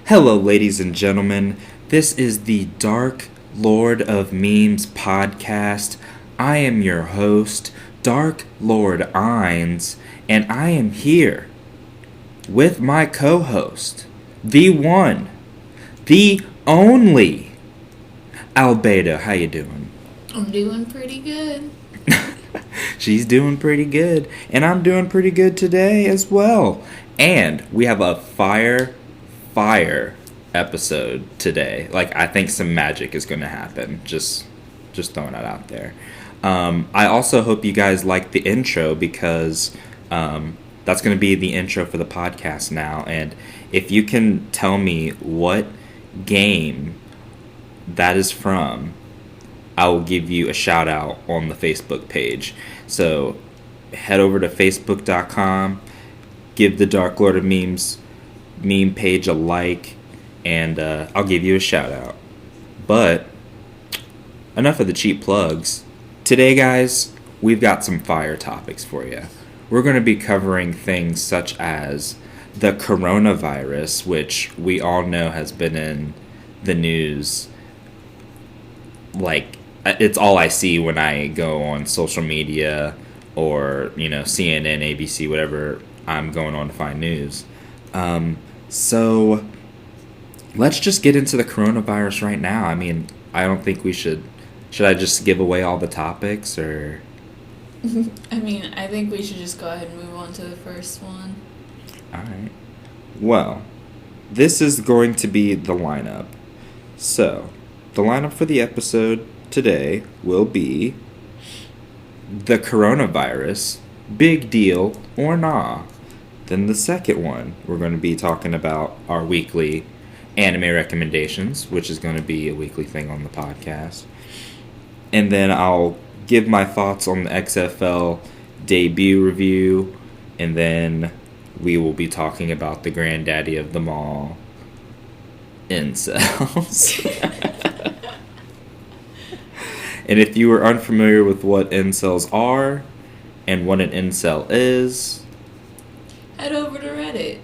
Hello, ladies and gentlemen. This is the Dark Lord of Memes podcast. I am your host, Dark Lord Ines, and I am here with my co-host, the one, the only, Albedo. How you doing? I'm doing pretty good. She's doing pretty good, and I'm doing pretty good today as well. And we have a fire episode today. Like, I think some magic is going to happen. Just throwing it out there. I also hope you guys like the intro because that's going to be the intro for the podcast now. And if you can tell me what game that is from, I will give you a shout out on the Facebook page. So head over to facebook.com, give the Dark Lord of Memes meme page a like, and I'll give you a shout out. But enough of the cheap plugs. Today, guys, we've got some fire topics for you. We're going to be covering things such as the coronavirus, which we all know has been in the news. Like, it's all I see when I go on social media or, CNN, ABC, whatever I'm going on to find news. So let's just get into the coronavirus right now. I mean, I don't think we should I just give away all the topics, or? I mean, I think we should just go ahead and move on to the first one. All right. Well, this is going to be the lineup. So, the lineup for the episode today will be the coronavirus, big deal or nah. Then the second one, we're going to be talking about our weekly anime recommendations, which is going to be a weekly thing on the podcast. And then I'll give my thoughts on the XFL debut review, and then we will be talking about the granddaddy of them all, Incels. And if you are unfamiliar with what Incels are and what an Incel is, head over to Reddit.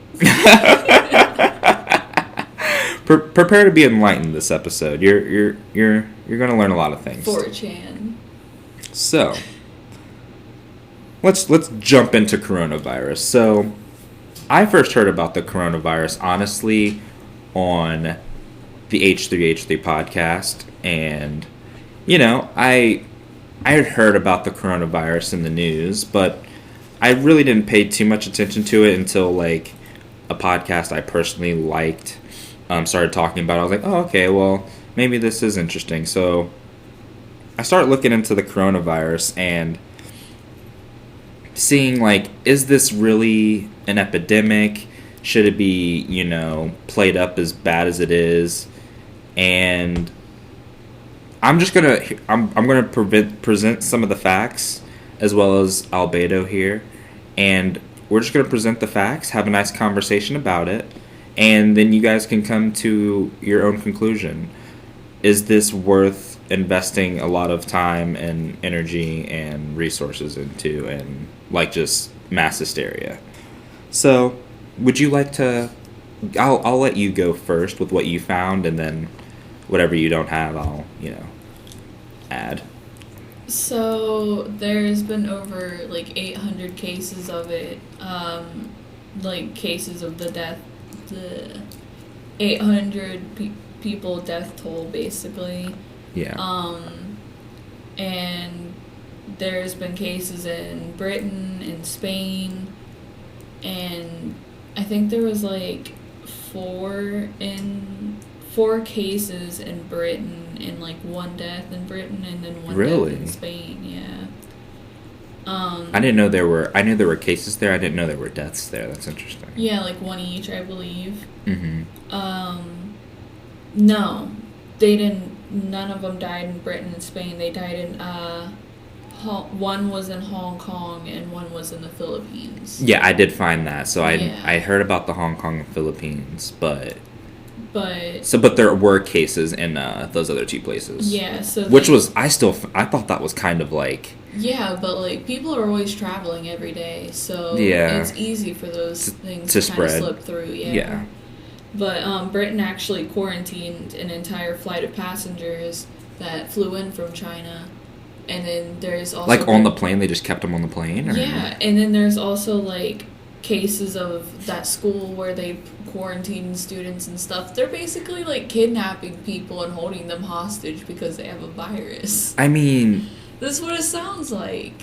Prepare to be enlightened this episode. You're going to learn a lot of things. 4chan. So, let's jump into coronavirus. So, I first heard about the coronavirus honestly on the H3H3 podcast, and I had heard about the coronavirus in the news, but I really didn't pay too much attention to it until, like, a podcast I personally liked started talking about it. I was like, oh, okay, well, maybe this is interesting. So I started looking into the coronavirus and seeing, like, is this really an epidemic? Should it be, played up as bad as it is? And I'm just going to I'm going to present some of the facts as well as Albedo here. And we're just going to present the facts, have a nice conversation about it, and then you guys can come to your own conclusion. Is this worth investing a lot of time and energy and resources into, and, like, just mass hysteria? So, would you like to... I'll let you go first with what you found, and then whatever you don't have, I'll, add. So, there's been over, 800 cases of it, cases of the 800 people death toll, basically. Yeah. And there's been cases in Britain, in Spain, and I think there was, 4 cases in Britain, and, 1 death in Britain, and then 1 really? death in Spain, yeah. I didn't know there were... I knew there were cases there. I didn't know there were deaths there. That's interesting. Yeah, 1 each, I believe. Mm-hmm. No, they didn't... None of them died in Britain and Spain. They died in, one was in Hong Kong, and one was in the Philippines. Yeah, I did find that. So I heard about the Hong Kong and Philippines, but there were cases in those other 2 places. Yeah, so... Which was... I thought that was kind of like... Yeah, but, people are always traveling every day, so yeah, it's easy for those things to kind spread. of slip through, yeah. Yeah. But Britain actually quarantined an entire flight of passengers that flew in from China. And then there's also... Like, on the plane? They just kept them on the plane? Or? Yeah, and then there's also, like, cases of that school where they quarantine students and stuff. They're basically, like, kidnapping people and holding them hostage because they have a virus. I mean... That's what it sounds like.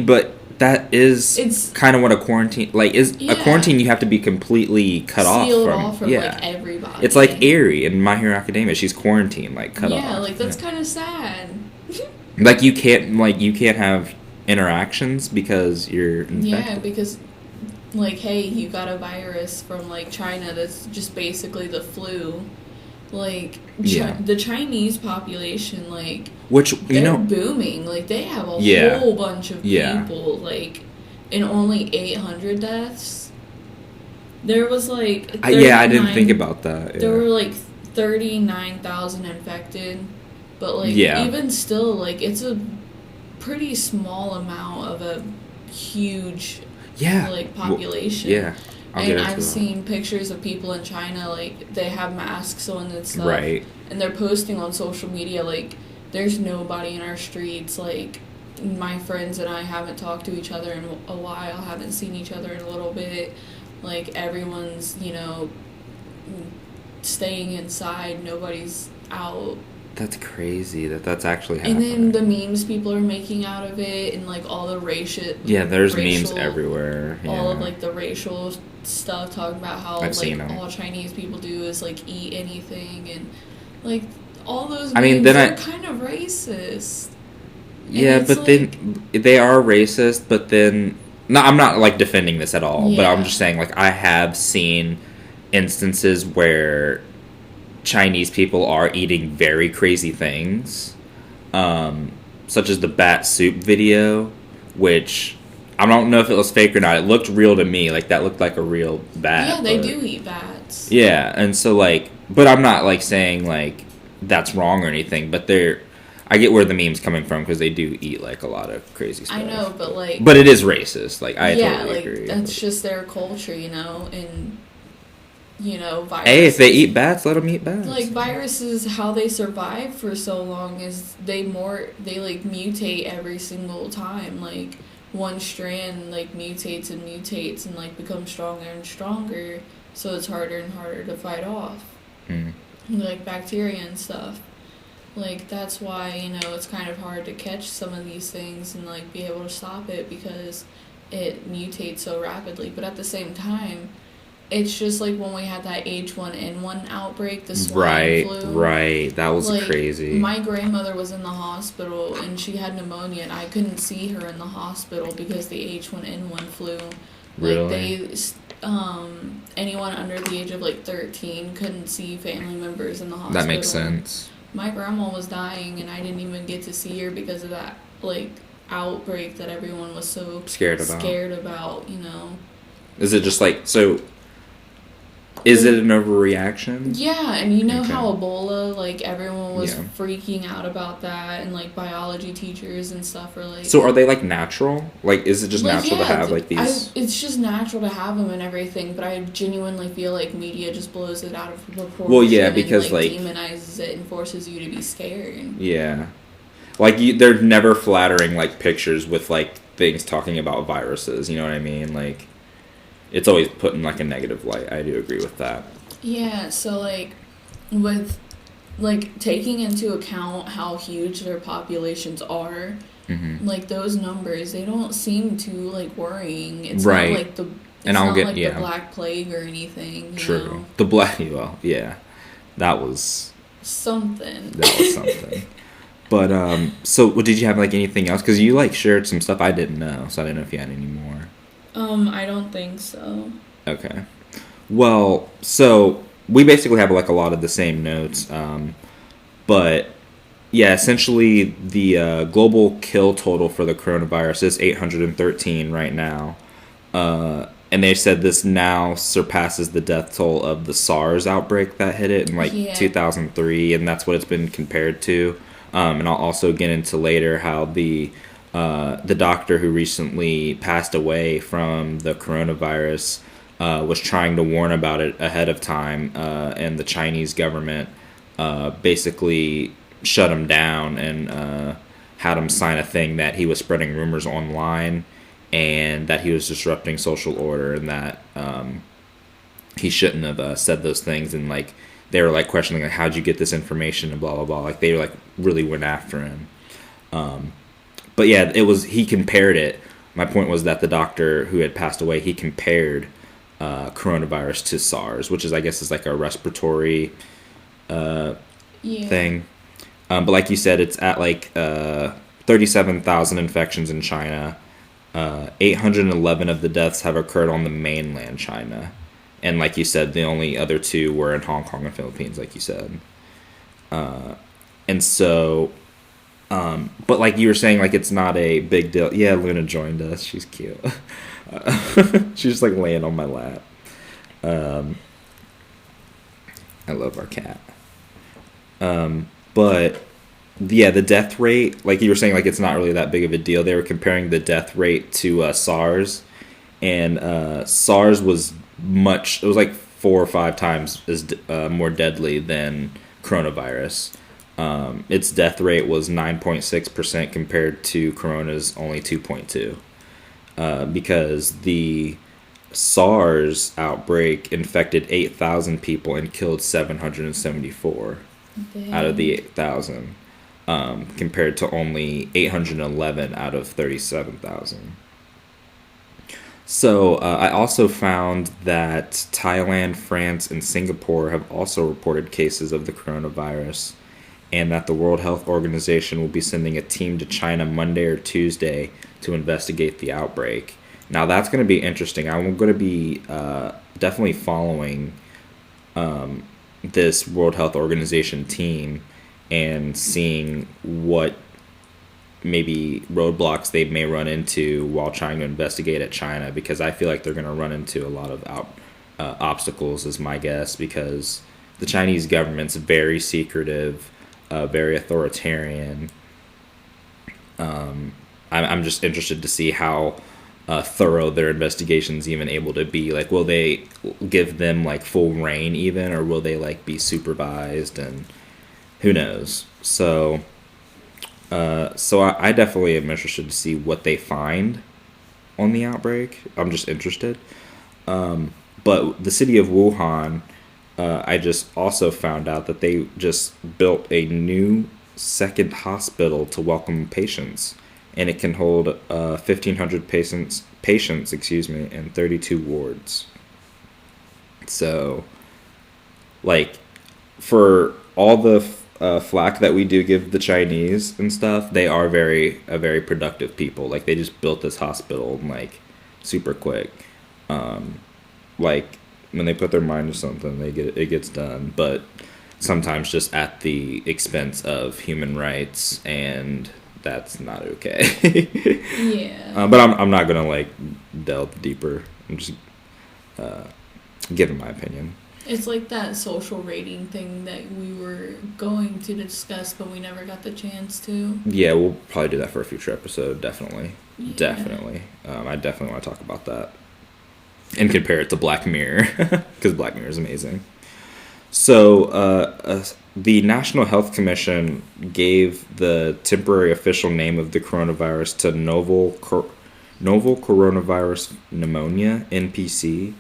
But that is It's kind of what a quarantine... Like, a quarantine you have to be completely cut sealed off from... like, everybody. It's like Aerie in My Hero Academia. She's quarantined, like, cut off. Yeah, like, that's kind of sad. Like, you can't have interactions because you're infected. Yeah, because, like, hey, you got a virus from, like, China that's just basically the flu. Like, the Chinese population, like, which, they're booming. Like, they have a whole bunch of people, like, and only 800 deaths. There was, like, I didn't think about that. Yeah. There were, like, 39,000 infected. But, like, even still, like, it's a pretty small amount of a huge, like, population. Well, and I've seen pictures of people in China, like, they have masks on and stuff. Right. And they're posting on social media, like, there's nobody in our streets. Like, my friends and I haven't talked to each other in a while, haven't seen each other in a little bit. Like, everyone's, you know, staying inside. Nobody's out. That's crazy that's actually happening. And then the memes people are making out of it, and like all the racial... Yeah, there's memes everywhere. Yeah. All of like the racial stuff talking about how all Chinese people do is like eat anything, and like all those memes are kind of racist. Yeah, but then they are racist, but then... No, I'm not like defending this at all, but I'm just saying like I have seen instances where Chinese people are eating very crazy things, such as the bat soup video, which I don't know if it was fake or not. It looked real to me. Like, that looked like a real bat. Yeah, they do eat bats. Yeah, and so, like... But I'm not, like, saying, like, that's wrong or anything, but I get where the meme's coming from, because they do eat, like, a lot of crazy stuff. I know, but, like... But it is racist. Like, I totally agree. Yeah, like, that's just their culture, you know, and... You know, viruses. Hey, if they eat bats, let them eat bats. Like, viruses, how they survive for so long is they like mutate every single time. Like, one strand like mutates and like becomes stronger and stronger, so it's harder and harder to fight off. Like bacteria and stuff. Like, that's why, you know, it's kind of hard to catch some of these things and like be able to stop it, because it mutates so rapidly. But at the same time, it's just like when we had that H1N1 outbreak, the swine flu. Right. That was like, crazy. My grandmother was in the hospital, and she had pneumonia, and I couldn't see her in the hospital because the H1N1 flu. Really? Like, anyone under the age of, like, 13 couldn't see family members in the hospital. That makes sense. My grandma was dying, and I didn't even get to see her because of that, like, outbreak that everyone was so scared about, you know. Is it just like... So... Is it an overreaction? Yeah, and you know how Ebola, like, everyone was freaking out about that, and, like, biology teachers and stuff are like... So are they, like, natural? Like, is it just natural to have, like, these... It's just natural to have them and everything, but I genuinely feel like media just blows it out of proportion. Well, yeah, because, like... demonizes it and forces you to be scared. Yeah. Like, they're never flattering, like, pictures with, like, things talking about viruses, you know what I mean? Like... It's always put in, like, a negative light. I do agree with that. Yeah, so, like, with, like, taking into account how huge their populations are, like, those numbers, they don't seem too, like, worrying. It's not like the... the Black Plague or anything, you know? The Black... Well, yeah. That was... Something. But, so, did you have, like, anything else? Because you, like, shared some stuff I didn't know, so I didn't know if you had any more. I don't think so. Okay. Well, so we basically have like a lot of the same notes, but yeah, essentially the global kill total for the coronavirus is 813 right now, and they said this now surpasses the death toll of the SARS outbreak that hit it in like 2003, and that's what it's been compared to. And I'll also get into later how the doctor who recently passed away from the coronavirus was trying to warn about it ahead of time, and the Chinese government basically shut him down and had him sign a thing that he was spreading rumors online and that he was disrupting social order, and that he shouldn't have said those things. And like they were like questioning like, how'd you get this information and blah blah blah. Like they like really went after him. But yeah, he compared it. My point was that the doctor who had passed away, he compared coronavirus to SARS, which I guess is like a respiratory thing. But like you said, it's at like 37,000 infections in China. 811 of the deaths have occurred on the mainland China. And like you said, the only other two were in Hong Kong and Philippines, like you said. And so, but like you were saying, like it's not a big deal. Yeah, Luna joined us. She's cute. She's just like laying on my lap. I love our cat. But yeah, the death rate, like you were saying, like it's not really that big of a deal. They were comparing the death rate to SARS, and SARS was it was like 4 or 5 times as more deadly than coronavirus. Its death rate was 9.6% compared to Corona's only 2.2%, because the SARS outbreak infected 8,000 people and killed 774 out of the 8,000, compared to only 811 out of 37,000. So I also found that Thailand, France, and Singapore have also reported cases of the coronavirus, and that the World Health Organization will be sending a team to China Monday or Tuesday to investigate the outbreak. Now that's going to be interesting. I'm going to be definitely following this World Health Organization team and seeing what maybe roadblocks they may run into while trying to investigate at China, because I feel like they're going to run into a lot of obstacles, is my guess, because the Chinese government's very secretive, very authoritarian. I'm just interested to see how thorough their investigation's even able to be. Like, will they give them like full reign even, or will they like be supervised, and who knows? So I definitely am interested to see what they find on the outbreak. I'm just interested. But the city of Wuhan, I just also found out that they just built a new second hospital to welcome patients, and it can hold 1,500 patients, and 32 wards. So, like, for all the flack that we do give the Chinese and stuff, they are a very productive people. Like, they just built this hospital like super quick. Like, when they put their mind to something, it gets done. But sometimes just at the expense of human rights, and that's not okay. Yeah. But I'm not gonna like delve deeper. I'm just giving my opinion. It's like that social rating thing that we were going to discuss, but we never got the chance to. Yeah, we'll probably do that for a future episode. Definitely. Yeah. Definitely. I definitely want to talk about that and compare it to Black Mirror, because Black Mirror is amazing. So, the National Health Commission gave the temporary official name of the coronavirus to novel coronavirus pneumonia, NPC.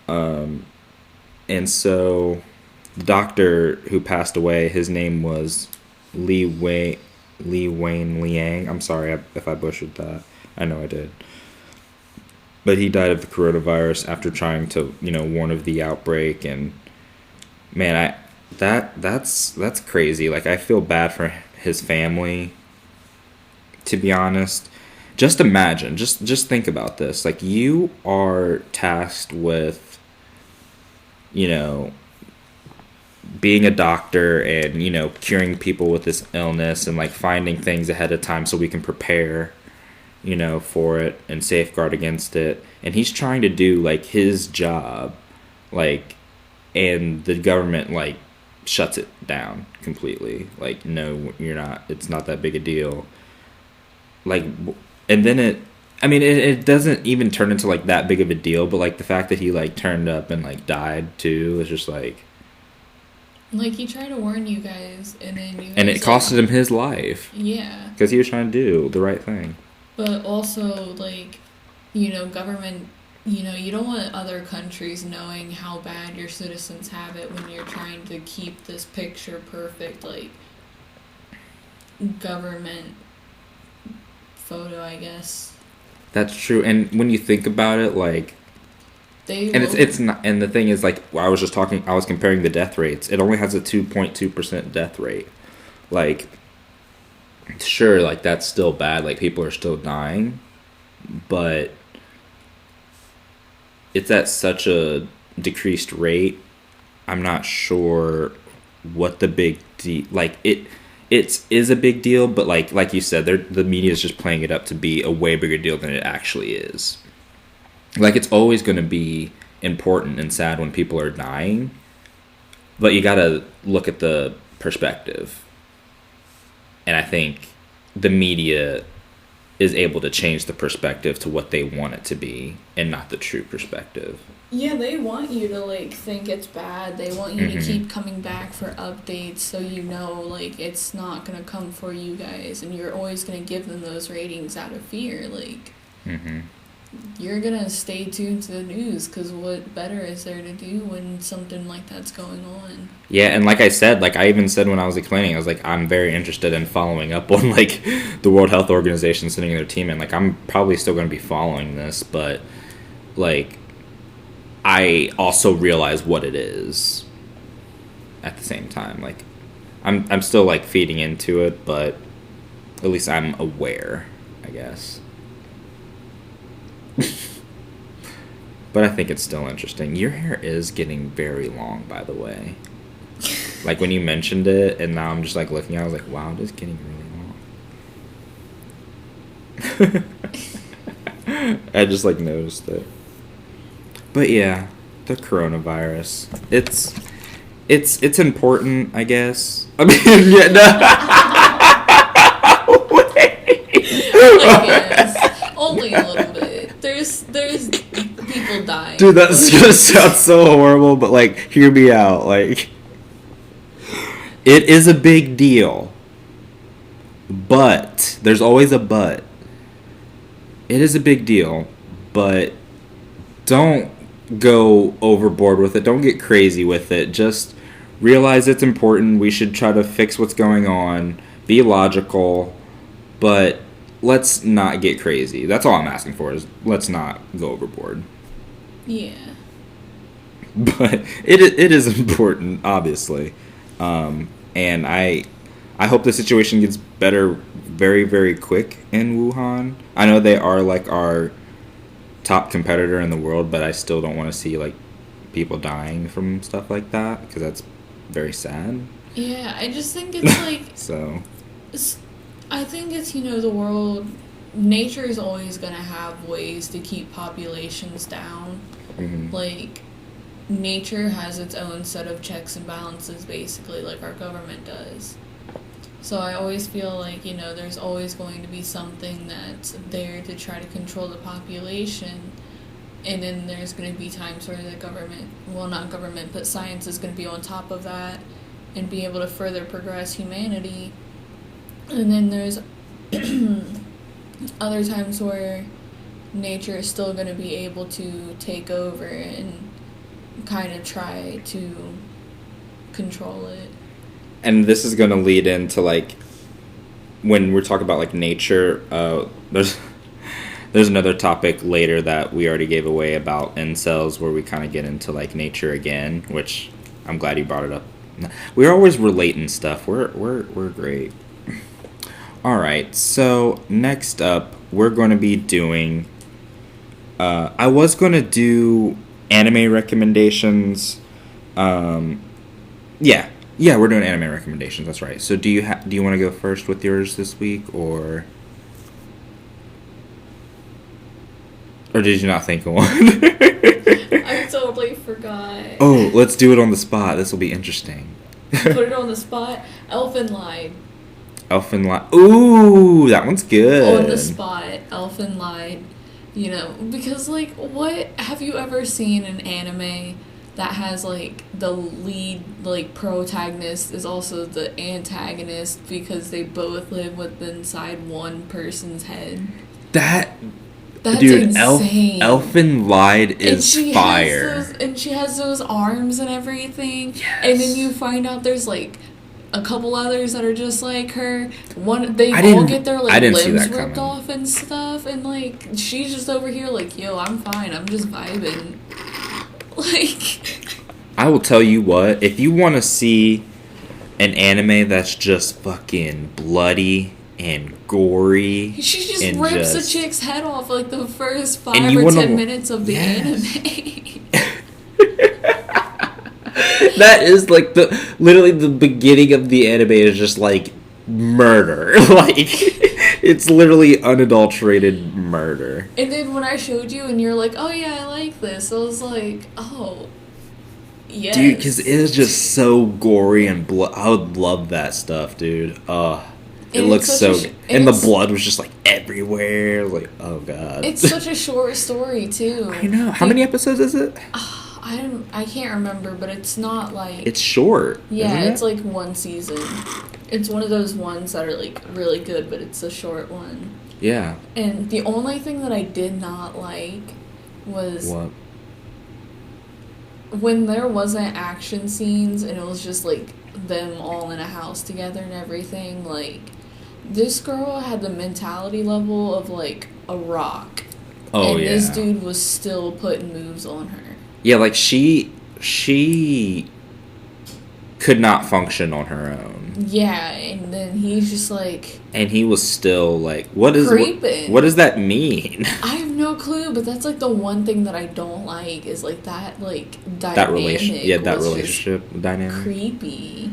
And so the doctor who passed away, his name was Li Wayne Liang. I'm sorry if I butchered that. I know I did. But he died of the coronavirus after trying to, warn of the outbreak. And man, that's crazy. Like, I feel bad for his family, to be honest. Just imagine, just think about this. Like, you are tasked with, being a doctor and, curing people with this illness, and like finding things ahead of time so we can prepare, for it and safeguard against it. And he's trying to do like his job, like, and the government like shuts it down completely. Like, no, you're not, it's not that big a deal. Like, and then I mean, it doesn't even turn into like that big of a deal, but like the fact that he like turned up and like died too is just like. Like, he tried to warn you guys, and then you guys, And it costed him his life. Yeah. Because he was trying to do the right thing. But also, like, you know, government, you know, you don't want other countries knowing how bad your citizens have it when you're trying to keep this picture perfect, like, government photo, I guess. That's true. And when you think about it, like, it's not, and the thing is, like, I was comparing the death rates. It only has a 2.2% death rate. Like, sure, like, that's still bad. Like, people are still dying. But it's at such a decreased rate. I'm not sure what the big deal, like, it is a big deal, but like you said, the media is just playing it up to be a way bigger deal than it actually is. Like, it's always going to be important and sad when people are dying, but you got to look at the perspective. And I think the media is able to change the perspective to what they want it to be and not the true perspective. Yeah, they want you to, like, think it's bad. They want you to keep coming back for updates so you know, like, it's not going to come for you guys. And you're always going to give them those ratings out of fear. Like, you're going to stay tuned to the news because what better is there to do when something like that's going on? Yeah, and like I said, like I even said when I was explaining, I was like, I'm very interested in following up on, like, the World Health Organization sending their team in. Like, I'm probably still going to be following this, but, like, I also realize what it is at the same time. Like, I'm still, like, feeding into it, but at least I'm aware, I guess. But I think it's still interesting. Your hair is getting very long, by the way. Like, when you mentioned it, and now I'm just, like, looking at it, I was like, wow, it is getting really long. I just, like, noticed it. But yeah, the coronavirus. It's important, I guess. I mean, yeah, no. I guess. Only a little bit. There's people dying. Dude, that's gonna sound so horrible, but, like, hear me out. Like, it is a big deal. But there's always a but. It is a big deal, but don't go overboard with it. Don't get crazy with it. Just realize it's important. We should try to fix what's going on. Be logical, but let's not get crazy. That's all I'm asking for, is let's not go overboard. Yeah. But it is important, obviously. And I hope the situation gets better very, very quick in Wuhan. I know they are, like, our top competitor in the world, but I still don't want to see, like, people dying from stuff like that, because that's very sad. Yeah, I just think it's, like... So... I think it's, you know, the world... Nature is always going to have ways to keep populations down. Like, nature has its own set of checks and balances, basically, like our government does. So I always feel like, you know, there's always going to be something that's there to try to control the population. And then there's going to be times where the government, well, not government, but science is going to be on top of that and be able to further progress humanity. And then there's other times where nature is still going to be able to take over and kind of try to control it. And this is going to lead into, like, when we're talking about, like, nature, there's another topic later that we already gave away about incels, where we kind of get into, like, nature again, which I'm glad you brought it up. We're always relating stuff. We're great. All right, so next up, we're going to be doing... I was going to do anime recommendations. Yeah, we're doing anime recommendations. That's right. So do you want to go first with yours this week, or did you not think of one? I totally forgot. Oh, let's do it on the spot. This will be interesting. Put it on the spot. Elfen Lied. Elfin lied. Ooh, that one's good. On the spot, Elfin lied. You know, because, like, what have you ever seen an anime that has, like, the lead, like, protagonist is also the antagonist because they both live within inside one person's head? That's Dude, insane. Elfin lied is fire. And she has those arms and everything. Yes. And then you find out there's, like, a couple others that are just like her. They all get their like limbs ripped off and stuff, and like she's just over here like, yo, I'm fine, I'm just vibing. Like, I will tell you what, if you want to see an anime that's just fucking bloody and gory, she just rips a chick's head off like the first 5 or 10 minutes of the anime. That is like literally the beginning of the anime is just like murder. Like, it's literally unadulterated murder. And then when I showed you and you're like, oh yeah, I like this, I was like, oh, yes. Dude, because it is just so gory and I would love that stuff, dude. It looks so good. And the blood was just like everywhere. Like, oh god. It's such a short story too. I know. How many episodes is it? I can't remember, but it's not like... It's short. Yeah, it's like one season. It's one of those ones that are like really good, but it's a short one. Yeah. And the only thing that I did not like was... What? When there wasn't action scenes and it was just like them all in a house together and everything, like... This girl had the mentality level of like a rock. Oh, and yeah. this dude was still putting moves on her. Yeah, like she could not function on her own. Yeah, and then he's just like... And he was still like, what does that mean? I have no clue, but that's like the one thing that I don't like is like that like dynamic. That relationship dynamic. Creepy.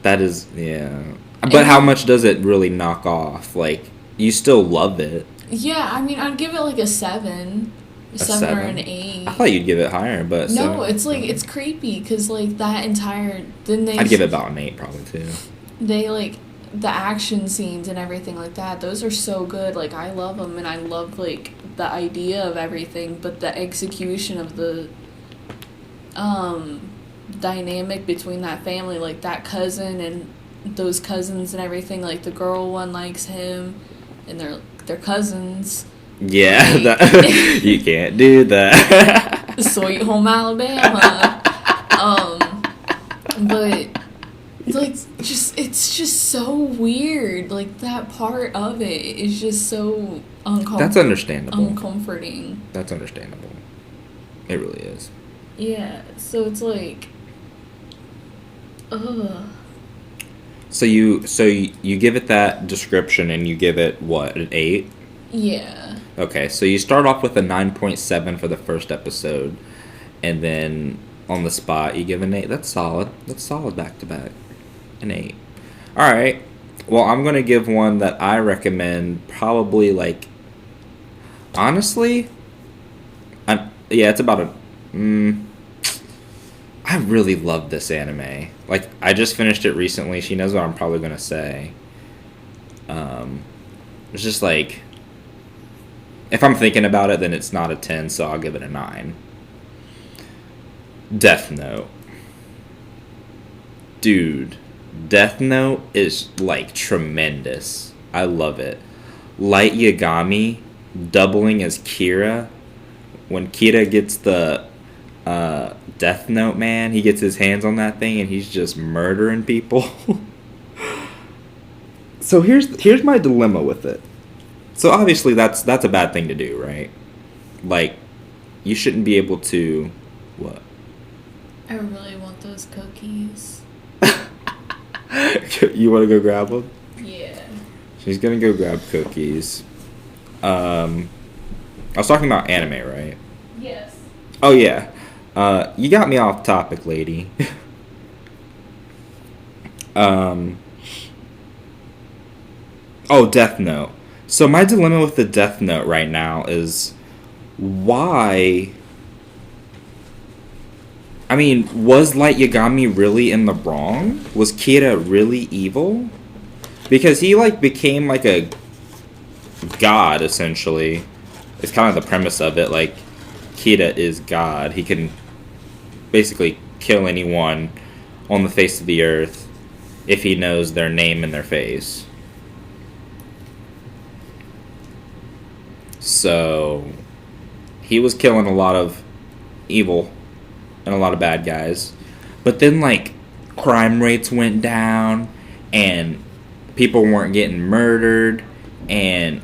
That is, yeah. But how much does it really knock off? Like, you still love it. Yeah, I mean, I'd give it like a 7. A 7 or an 8. I thought you'd give it higher, but... No, it's like, it's creepy, because like that entire... I'd give it about an 8 probably, too. They like, the action scenes and everything like that, those are so good. Like, I love them, and I love like the idea of everything, but the execution of the dynamic between that family, like that cousin and those cousins and everything, like the girl one likes him, and they're cousins. Yeah, like, you can't do that. Sweet Home Alabama. But like, it's just so weird. Like that part of it is just so uncomfortable. That's understandable. Uncomforting. That's understandable. It really is. Yeah. So it's like, ugh. So you give it that description and you give it what, an 8? Yeah. Okay, so you start off with a 9.7 for the first episode, and then on the spot you give an 8. That's solid. That's solid back to back. An 8. All right. Well, I'm gonna give one that I recommend. Probably like, honestly, it's about a. I really love this anime. Like, I just finished it recently. She knows what I'm probably gonna say. It's just like, if I'm thinking about it, then it's not a 10, so I'll give it a 9. Death Note. Dude, Death Note is, like, tremendous. I love it. Light Yagami doubling as Kira. When Kira gets the Death Note, man, he gets his hands on that thing and he's just murdering people. So here's my dilemma with it. So obviously that's a bad thing to do, right? Like, you shouldn't be able to... What? I really want those cookies. You want to go grab them? Yeah. She's gonna go grab cookies. I was talking about anime, right? Yes. Oh, yeah. You got me off topic, lady. Oh, Death Note. So my dilemma with the Death Note right now is why... I mean, was Light Yagami really in the wrong? Was Kira really evil? Because he, like, became, like, a god, essentially. It's kind of the premise of it, like, Kira is God. He can basically kill anyone on the face of the earth if he knows their name and their face. So, he was killing a lot of evil and a lot of bad guys. But then, like, crime rates went down, and people weren't getting murdered, and,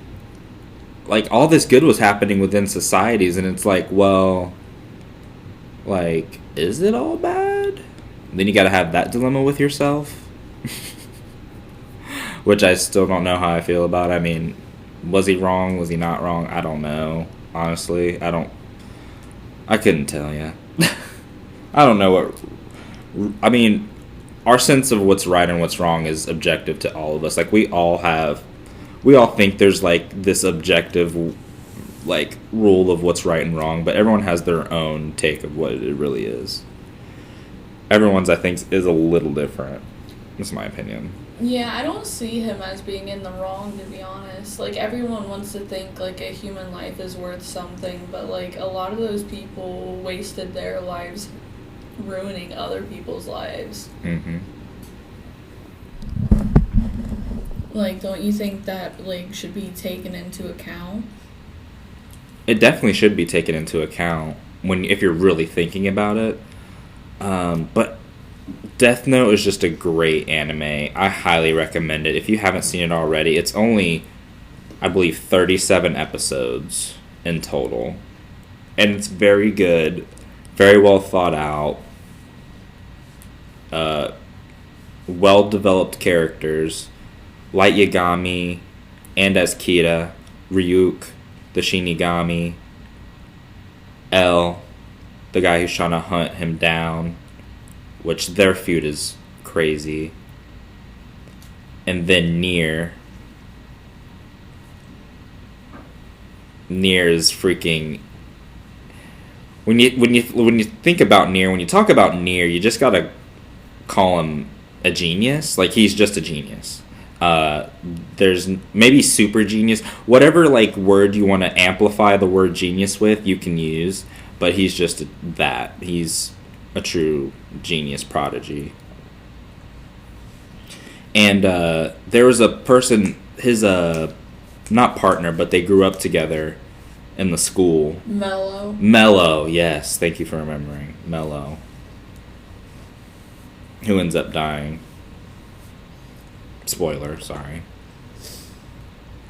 like, all this good was happening within societies, and it's like, well, like, is it all bad? Then you gotta have that dilemma with yourself. Which I still don't know how I feel about. I mean, was he wrong? Was he not wrong? I don't know. Honestly, I couldn't tell you. I don't know what... I mean, our sense of what's right and what's wrong is objective to all of us. Like, we all think there's, like, this objective, like, rule of what's right and wrong, but everyone has their own take of what it really is. Everyone's, I think, is a little different. That's my opinion. Yeah, I don't see him as being in the wrong, to be honest. Like, everyone wants to think, like, a human life is worth something, but, like, a lot of those people wasted their lives ruining other people's lives. Mm-hmm. Like, don't you think that, like, should be taken into account? It definitely should be taken into account if you're really thinking about it. But Death Note is just a great anime. I highly recommend it. If you haven't seen it already, it's only, I believe, 37 episodes in total. And it's very good. Very well thought out. Well-developed characters. Light Yagami, and as Kira, Ryuk, the Shinigami, L, the guy who's trying to hunt him down, which their feud is crazy. And then Nier. Nier is freaking... When you think about Nier, when you talk about Nier, you just gotta call him a genius. Like, he's just a genius. There's maybe super genius. Whatever, like, word you want to amplify the word genius with, you can use. But he's just that. He's a true genius prodigy. And there was a person, his not partner, but they grew up together in the school. Mello, yes. Thank you for remembering. Mello. Who ends up dying. Spoiler, sorry.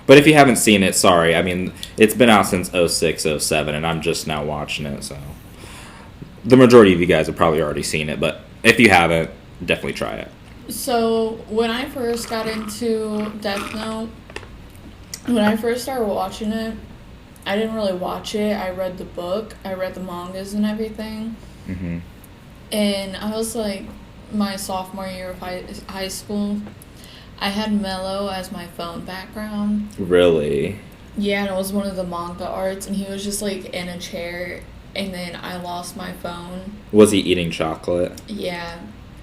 But if you haven't seen it, sorry. I mean, it's been out since 06, 07, and I'm just now watching it, so... The majority of you guys have probably already seen it, but if you haven't, definitely try it. So, when I first got into Death Note, when I first started watching it, I didn't really watch it. I read the book, I read the mangas and everything. Mm-hmm. And I was like, my sophomore year of high school, I had Mello as my phone background. Really? Yeah, and it was one of the manga arts, and he was just, like, in a chair, and then I lost my phone. Was he eating chocolate? Yeah,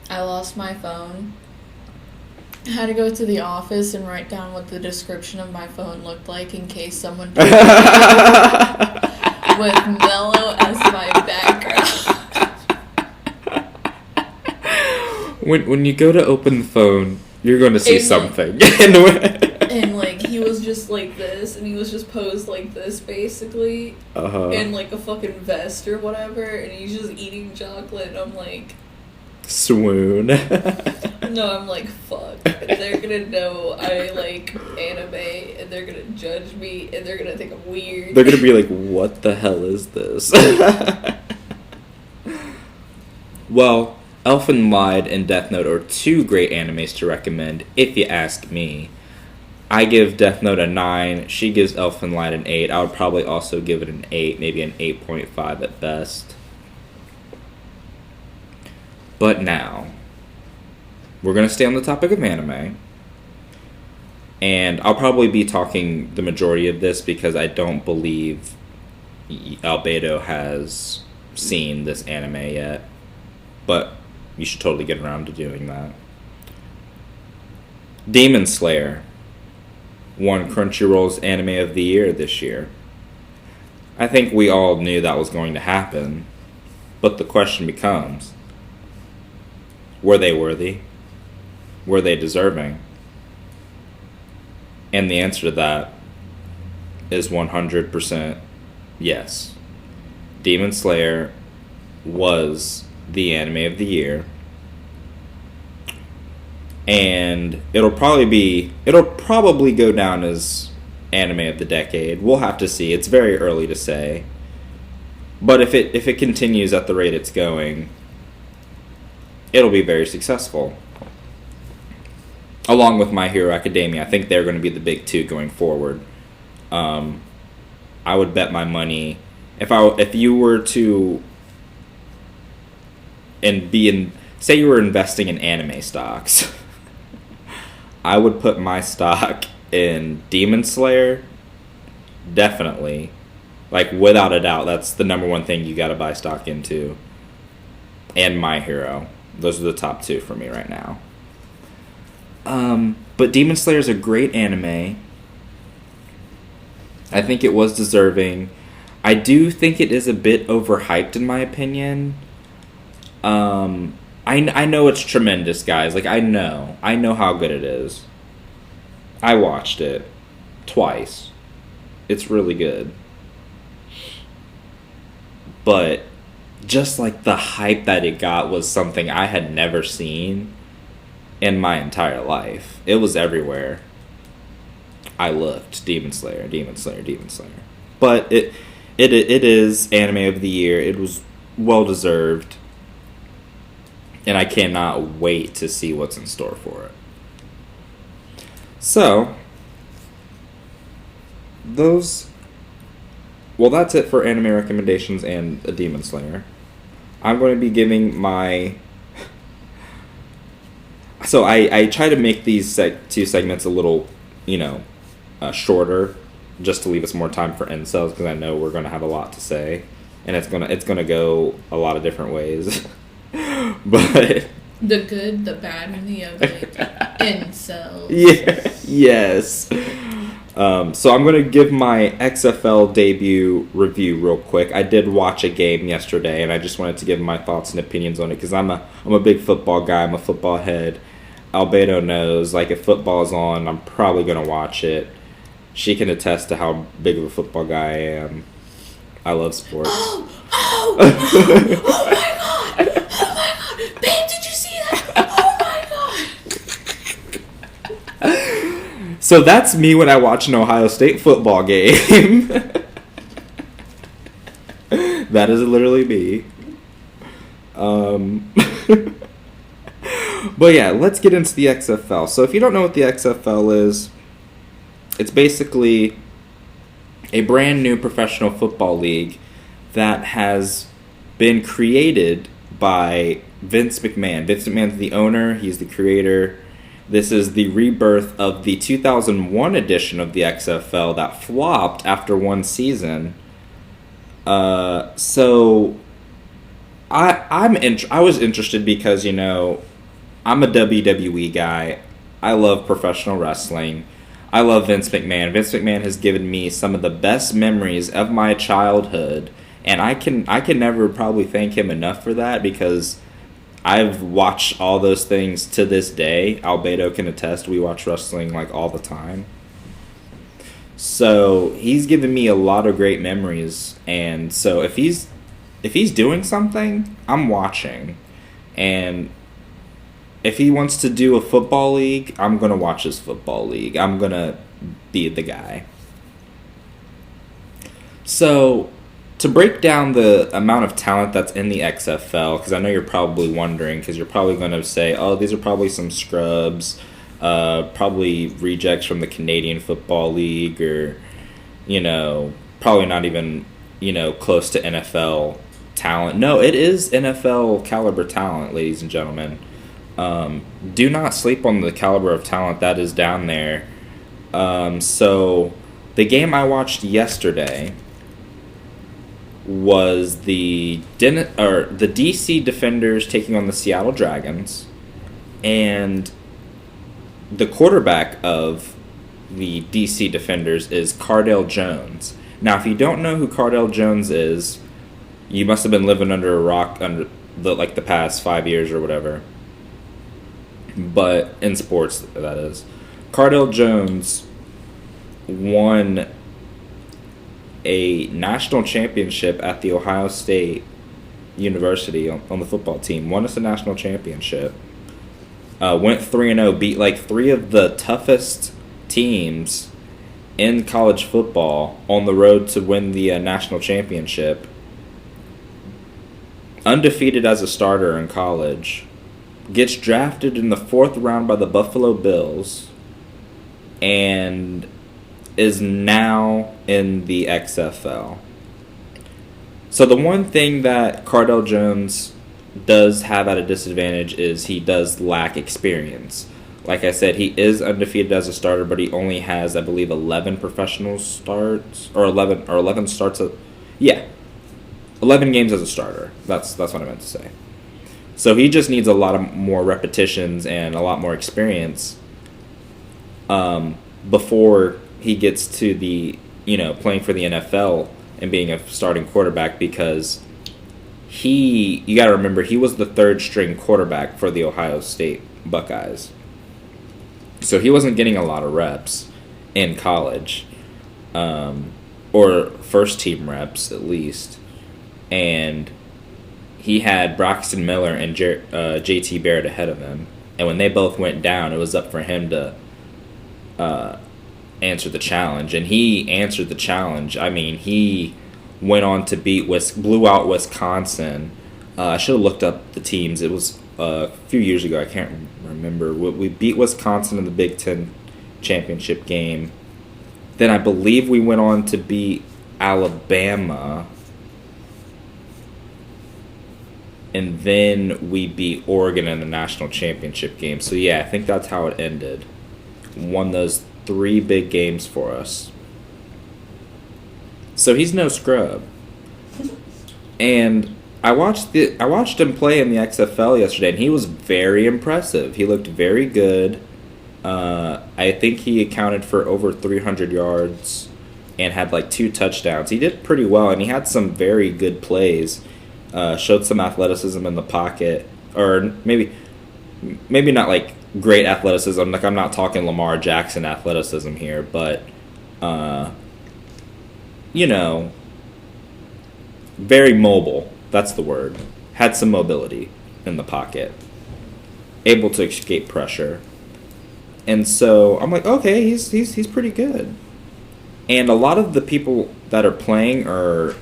I lost my phone. I had to go to the office and write down what the description of my phone looked like in case someone with Mello as my background. When you go to open the phone, you're going to see something. And, like, he was just like this, and he was just posed like this, basically. Uh-huh. In, like, a fucking vest or whatever, and he's just eating chocolate, and I'm like... Swoon. No, I'm like, fuck. They're gonna know I like anime, and they're gonna judge me, and they're gonna think I'm weird. They're gonna be like, what the hell is this? Well... Elfen Lied and Death Note are two great animes to recommend, if you ask me. I give Death Note a 9, she gives Elfen Lied an 8. I would probably also give it an 8, maybe an 8.5 at best. But now, we're going to stay on the topic of anime. And I'll probably be talking the majority of this because I don't believe Albedo has seen this anime yet. but you should totally get around to doing that. Demon Slayer won Crunchyroll's Anime of the Year this year. I think we all knew that was going to happen, but the question becomes, were they worthy? Were they deserving? And the answer to that is 100% yes. Demon Slayer was the Anime of the Year. And it'll probably go down as Anime of the Decade. We'll have to see. It's very early to say. But if it continues at the rate it's going, it'll be very successful. Along with My Hero Academia, I think they're going to be the big two going forward. I would bet my money if you were to say you were investing in anime stocks, I would put my stock in Demon Slayer. Definitely, like without a doubt, that's the number one thing you got to buy stock into. And My Hero, those are the top two for me right now. But Demon Slayer is a great anime. I think it was deserving. I do think it is a bit overhyped in my opinion. I know it's tremendous, guys. Like, I know how good it is. I watched it twice. It's really good. But just like the hype that it got was something I had never seen in my entire life. It was everywhere. I looked. Demon Slayer. But it is Anime of the Year. It was well deserved. And I cannot wait to see what's in store for it. So, that's it for anime recommendations and a Demon Slayer. I'm going to be giving my... So I try to make these two segments a little, shorter, just to leave us more time for Incels, because I know we're going to have a lot to say, and it's gonna go a lot of different ways. But the good, the bad, and the ugly. Incels. Yeah. Yes. So I'm going to give my XFL debut review real quick. I did watch a game yesterday, and I just wanted to give my thoughts and opinions on it, because I'm a big football guy. I'm a football head. Albedo knows, like, if football's on, I'm probably going to watch it. She can attest to how big of a football guy I am. I love sports. Oh my god! Babe, did you see that? Oh my god! So that's me when I watch an Ohio State football game. That is literally me. But yeah, let's get into the XFL. So if you don't know what the XFL is, it's basically a brand new professional football league that has been created by Vince McMahon. Vince McMahon's the owner. He's the creator. This is the rebirth of the 2001 edition of the XFL that flopped after one season. So I was interested because, I'm a WWE guy. I love professional wrestling. I love Vince McMahon. Vince McMahon has given me some of the best memories of my childhood, and I can never probably thank him enough for that, because I've watched all those things to this day. Albedo can attest, we watch wrestling like all the time. So he's given me a lot of great memories, and so if he's doing something, I'm watching. And if he wants to do a football league, I'm going to watch his football league. I'm going to be the guy. So, to break down the amount of talent that's in the XFL, because I know you're probably wondering, because you're probably going to say, oh, these are probably some scrubs, probably rejects from the Canadian Football League, or, probably not even, close to NFL talent. No, it is NFL caliber talent, ladies and gentlemen. Do not sleep on the caliber of talent that is down there. So the game I watched yesterday was the DC Defenders taking on the Seattle Dragons, and the quarterback of the DC Defenders is Cardale Jones. Now, if you don't know who Cardale Jones is, you must have been living under a rock under the past 5 years or whatever. But in sports, that is. Cardale Jones won a national championship at the Ohio State University on the football team. Won us a national championship. Went 3-0, beat like three of the toughest teams in college football on the road to win the national championship. Undefeated as a starter in college. Gets drafted in the 4th round by the Buffalo Bills. And is now in the XFL. So the one thing that Cardale Jones does have at a disadvantage is he does lack experience. Like I said, he is undefeated as a starter, but he only has, I believe, 11 professional starts, or 11 starts. 11 games as a starter. That's what I meant to say. So he just needs a lot of more repetitions and a lot more experience before he gets to the, playing for the NFL and being a starting quarterback, because you got to remember, he was the 3rd string quarterback for the Ohio State Buckeyes. So he wasn't getting a lot of reps in college, or first team reps at least. And he had Braxton Miller and JT Barrett ahead of him. And when they both went down, it was up for him to answer the challenge. And he answered the challenge. I mean, he went on to blew out Wisconsin. I should have looked up the teams. It was a few years ago. I can't remember. We beat Wisconsin in the Big Ten championship game. Then I believe we went on to beat Alabama. And then we beat Oregon in the national championship game. So, yeah, I think that's how it ended. Won those 3 big games for us. So he's no scrub. And I watched him play in the XFL yesterday, and he was very impressive. He looked very good. I think he accounted for over 300 yards and had like 2 touchdowns. He did pretty well, and he had some very good plays. Showed some athleticism in the pocket, or maybe not like great athleticism. Like, I'm not talking Lamar Jackson athleticism here, but very mobile. That's the word. Had some mobility in the pocket, able to escape pressure, and so I'm like, okay, he's pretty good. And a lot of the people that are playing are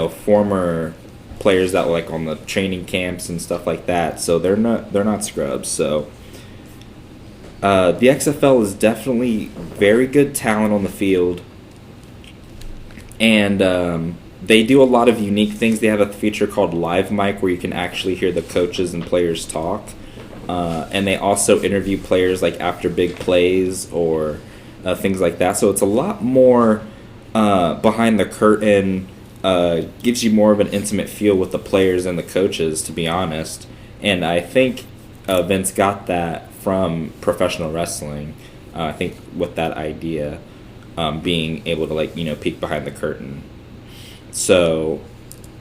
former players that were like on the training camps and stuff like that, so they're not scrubs. So the XFL is definitely very good talent on the field, and they do a lot of unique things. They have a feature called Live Mic where you can actually hear the coaches and players talk, and they also interview players like after big plays or things like that. So it's a lot more behind the curtain. Gives you more of an intimate feel with the players and the coaches, to be honest. And I think Vince got that from professional wrestling. I think with that idea, being able to peek behind the curtain. So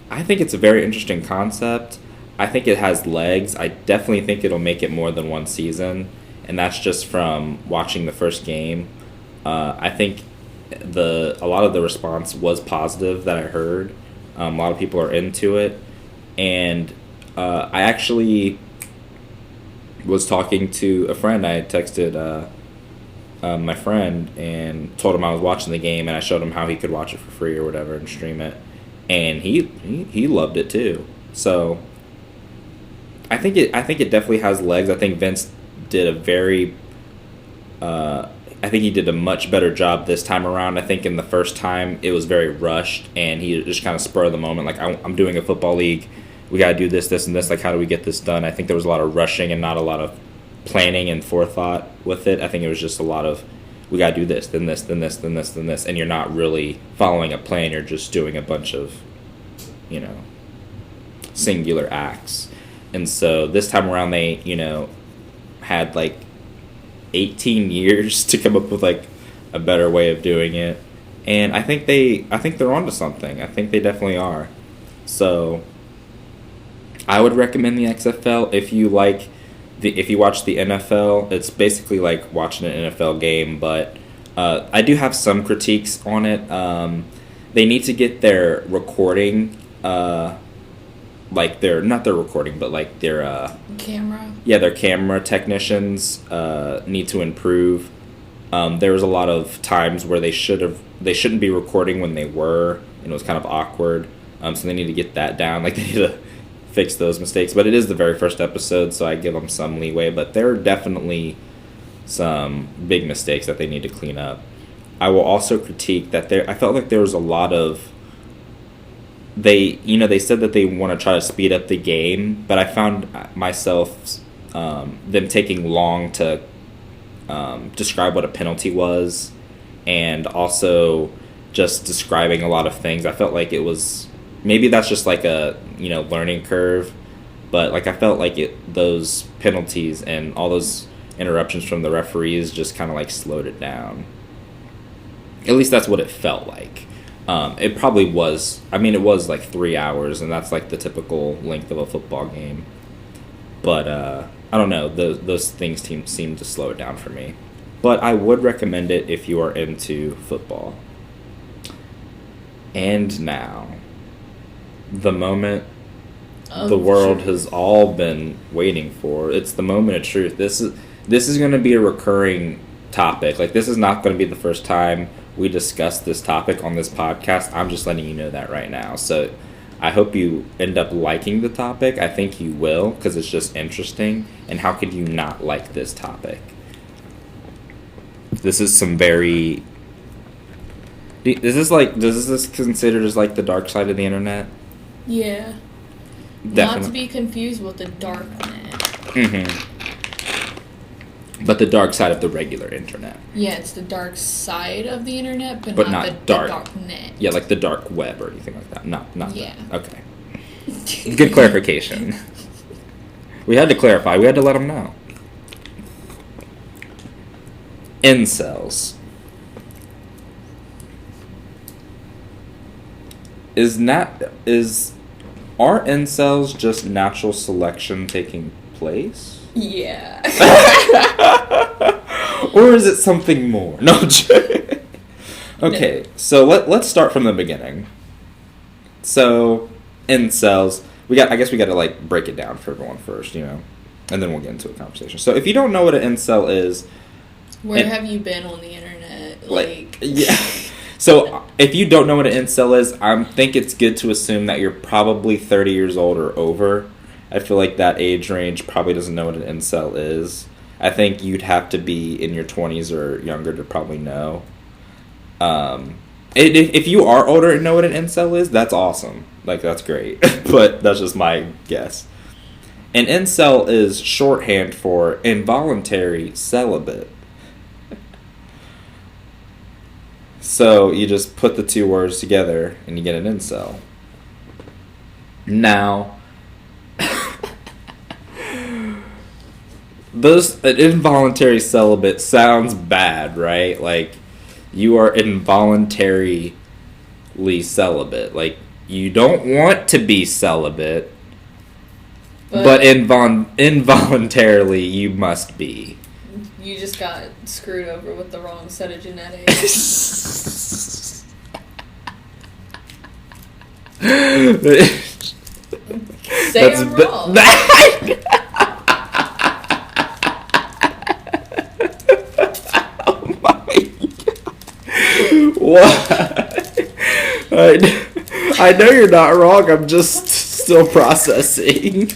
I think it's a very interesting concept. I think it has legs. I definitely think it'll make it more than one season, and that's just from watching the first game. I think a lot of the response was positive that I heard. A lot of people are into it, and I actually was talking to a friend. I had texted my friend and told him I was watching the game, and I showed him how he could watch it for free or whatever and stream it, and he loved it too. So I think it definitely has legs. I think Vince did I think he did a much better job this time around. I think in the first time it was very rushed, and he just kind of spur of the moment, like, I'm doing a football league, we got to do this, this, and this, like, how do we get this done? I think there was a lot of rushing and not a lot of planning and forethought with it. I think it was just a lot of, we got to do this, then this, then this, then this, then this, and you're not really following a plan, you're just doing a bunch of singular acts. And so this time around they, had like 18 years to come up with like a better way of doing it. And I think they're onto something. I think they definitely are. So I would recommend the XFL if you watch the NFL. It's basically like watching an NFL game, but I do have some critiques on it. They need to get their recording, like not their recording, but like their camera. Yeah, their camera technicians need to improve. There was a lot of times where they shouldn't be recording when they were, and it was kind of awkward. So they need to get that down. Like they need to fix those mistakes. But it is the very first episode, so I give them some leeway. But there are definitely some big mistakes that they need to clean up. I will also critique that I felt like there was a lot of they said that they want to try to speed up the game, but I found myself them taking long to describe what a penalty was, and also just describing a lot of things. I felt like it was, maybe that's just like a learning curve, but like I felt like those penalties and all those interruptions from the referees just kind of like slowed it down. At least that's what it felt like. It probably was. I mean, it was like 3 hours, and that's like the typical length of a football game. But I don't know. Those things seem to slow it down for me. But I would recommend it if you are into football. And now, the moment the world has all been waiting for. It's the moment of truth. This is going to be a recurring topic. Like, this is not going to be the first time we discuss this topic on this podcast. I'm just letting you know that right now. So I hope you end up liking the topic. I think you will, because it's just interesting. And how could you not like this topic? This is some very... Does this considered as like the dark side of the internet? Yeah. Definitely. Not to be confused with the dark net. Mm-hmm. But the dark side of the regular internet. Yeah, it's the dark side of the internet, but not the dark net. Yeah, like the dark web or anything like that. Not yeah. That. Okay. Good clarification. We had to clarify. We had to let them know. Incels. Are incels just natural selection taking place? Yeah. Or is it something more? No. Okay, so let's start from the beginning. So, incels. I guess we got to like break it down for everyone first, and then we'll get into a conversation. So, if you don't know what an incel is, where have you been on the internet? Like yeah. So, if you don't know what an incel is, I think it's good to assume that you're probably 30 years old or over. I feel like that age range probably doesn't know what an incel is. I think you'd have to be in your 20s or younger to probably know. If you are older and know what an incel is, that's awesome. Like, that's great. But that's just my guess. An incel is shorthand for involuntary celibate. So you just put the two words together and you get an incel. Now, an involuntary celibate sounds bad, right? Like, you are involuntarily celibate. Like, you don't want to be celibate, but involuntarily you must be. You just got screwed over with the wrong set of genetics. Say I'm wrong. Oh my God. What? I know you're not wrong. I'm just still processing.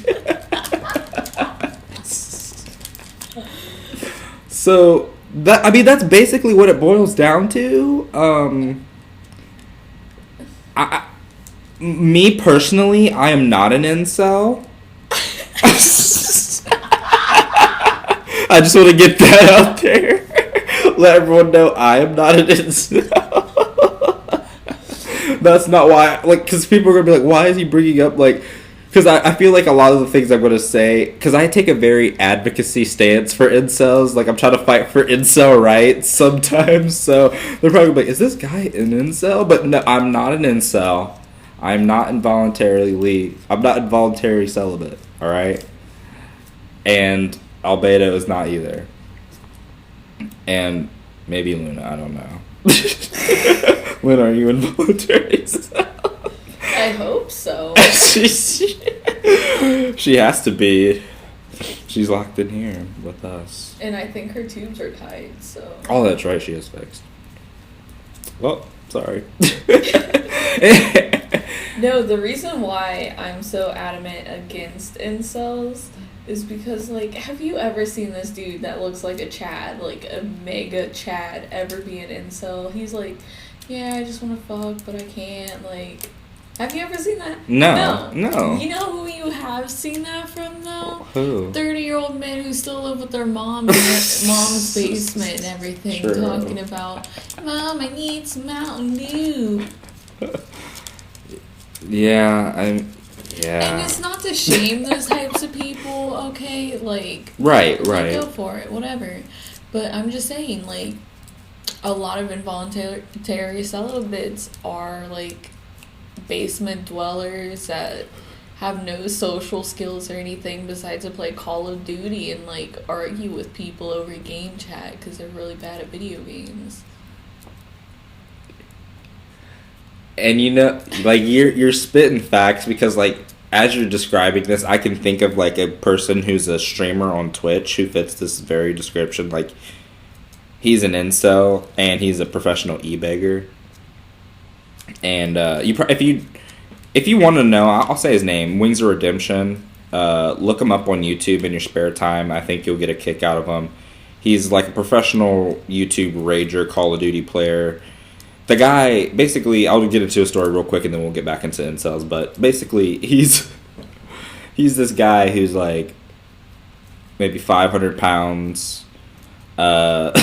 So that's basically what it boils down to. Me personally, I am not an incel. I just want to get that out there. Let everyone know I am not an incel. That's not why. Like, because people are gonna be like, why is he bringing up like? Because I feel like a lot of the things I'm gonna say, because I take a very advocacy stance for incels. Like, I'm trying to fight for incel rights sometimes. So they're probably like, is this guy an incel? But no, I'm not an incel. I'm not involuntarily celibate. All right. And Albedo is not either. And maybe Luna, I don't know. When are you involuntary? I hope so. She has to be. She's locked in here with us. And I think her tubes are tied, so. Oh, that's right, she is fixed. Well, sorry. No, the reason why I'm so adamant against incels is because, like, have you ever seen this dude that looks like a Chad, like a mega Chad, ever be an incel? He's like, yeah, I just want to fuck, but I can't, like... Have you ever seen that? No. You know who you have seen that from, though? Who? 30-year-old men who still live with their mom in their mom's basement and everything, True. talking about, Mom, I need some Mountain Dew. Yeah. And it's not to shame those types of people, okay? Like, Right. Go for it, whatever. But I'm just saying, like, a lot of involuntary celibates are, like, basement dwellers that have no social skills or anything besides to play Call of Duty and, like, argue with people over game chat because they're really bad at video games. And you know, like, you're spitting facts because, like, as you're describing this, I can think of, like, a person who's a streamer on Twitch who fits this very description. Like, he's an incel and he's a professional e-beggar. And if you want to know, I'll say his name, Wings of Redemption. Look him up on YouTube in your spare time. I think you'll get a kick out of him. He's like a professional YouTube rager, Call of Duty player. The guy, basically, I'll get into a story real quick and then we'll get back into incels. But basically, he's this guy who's like maybe 500 pounds. Your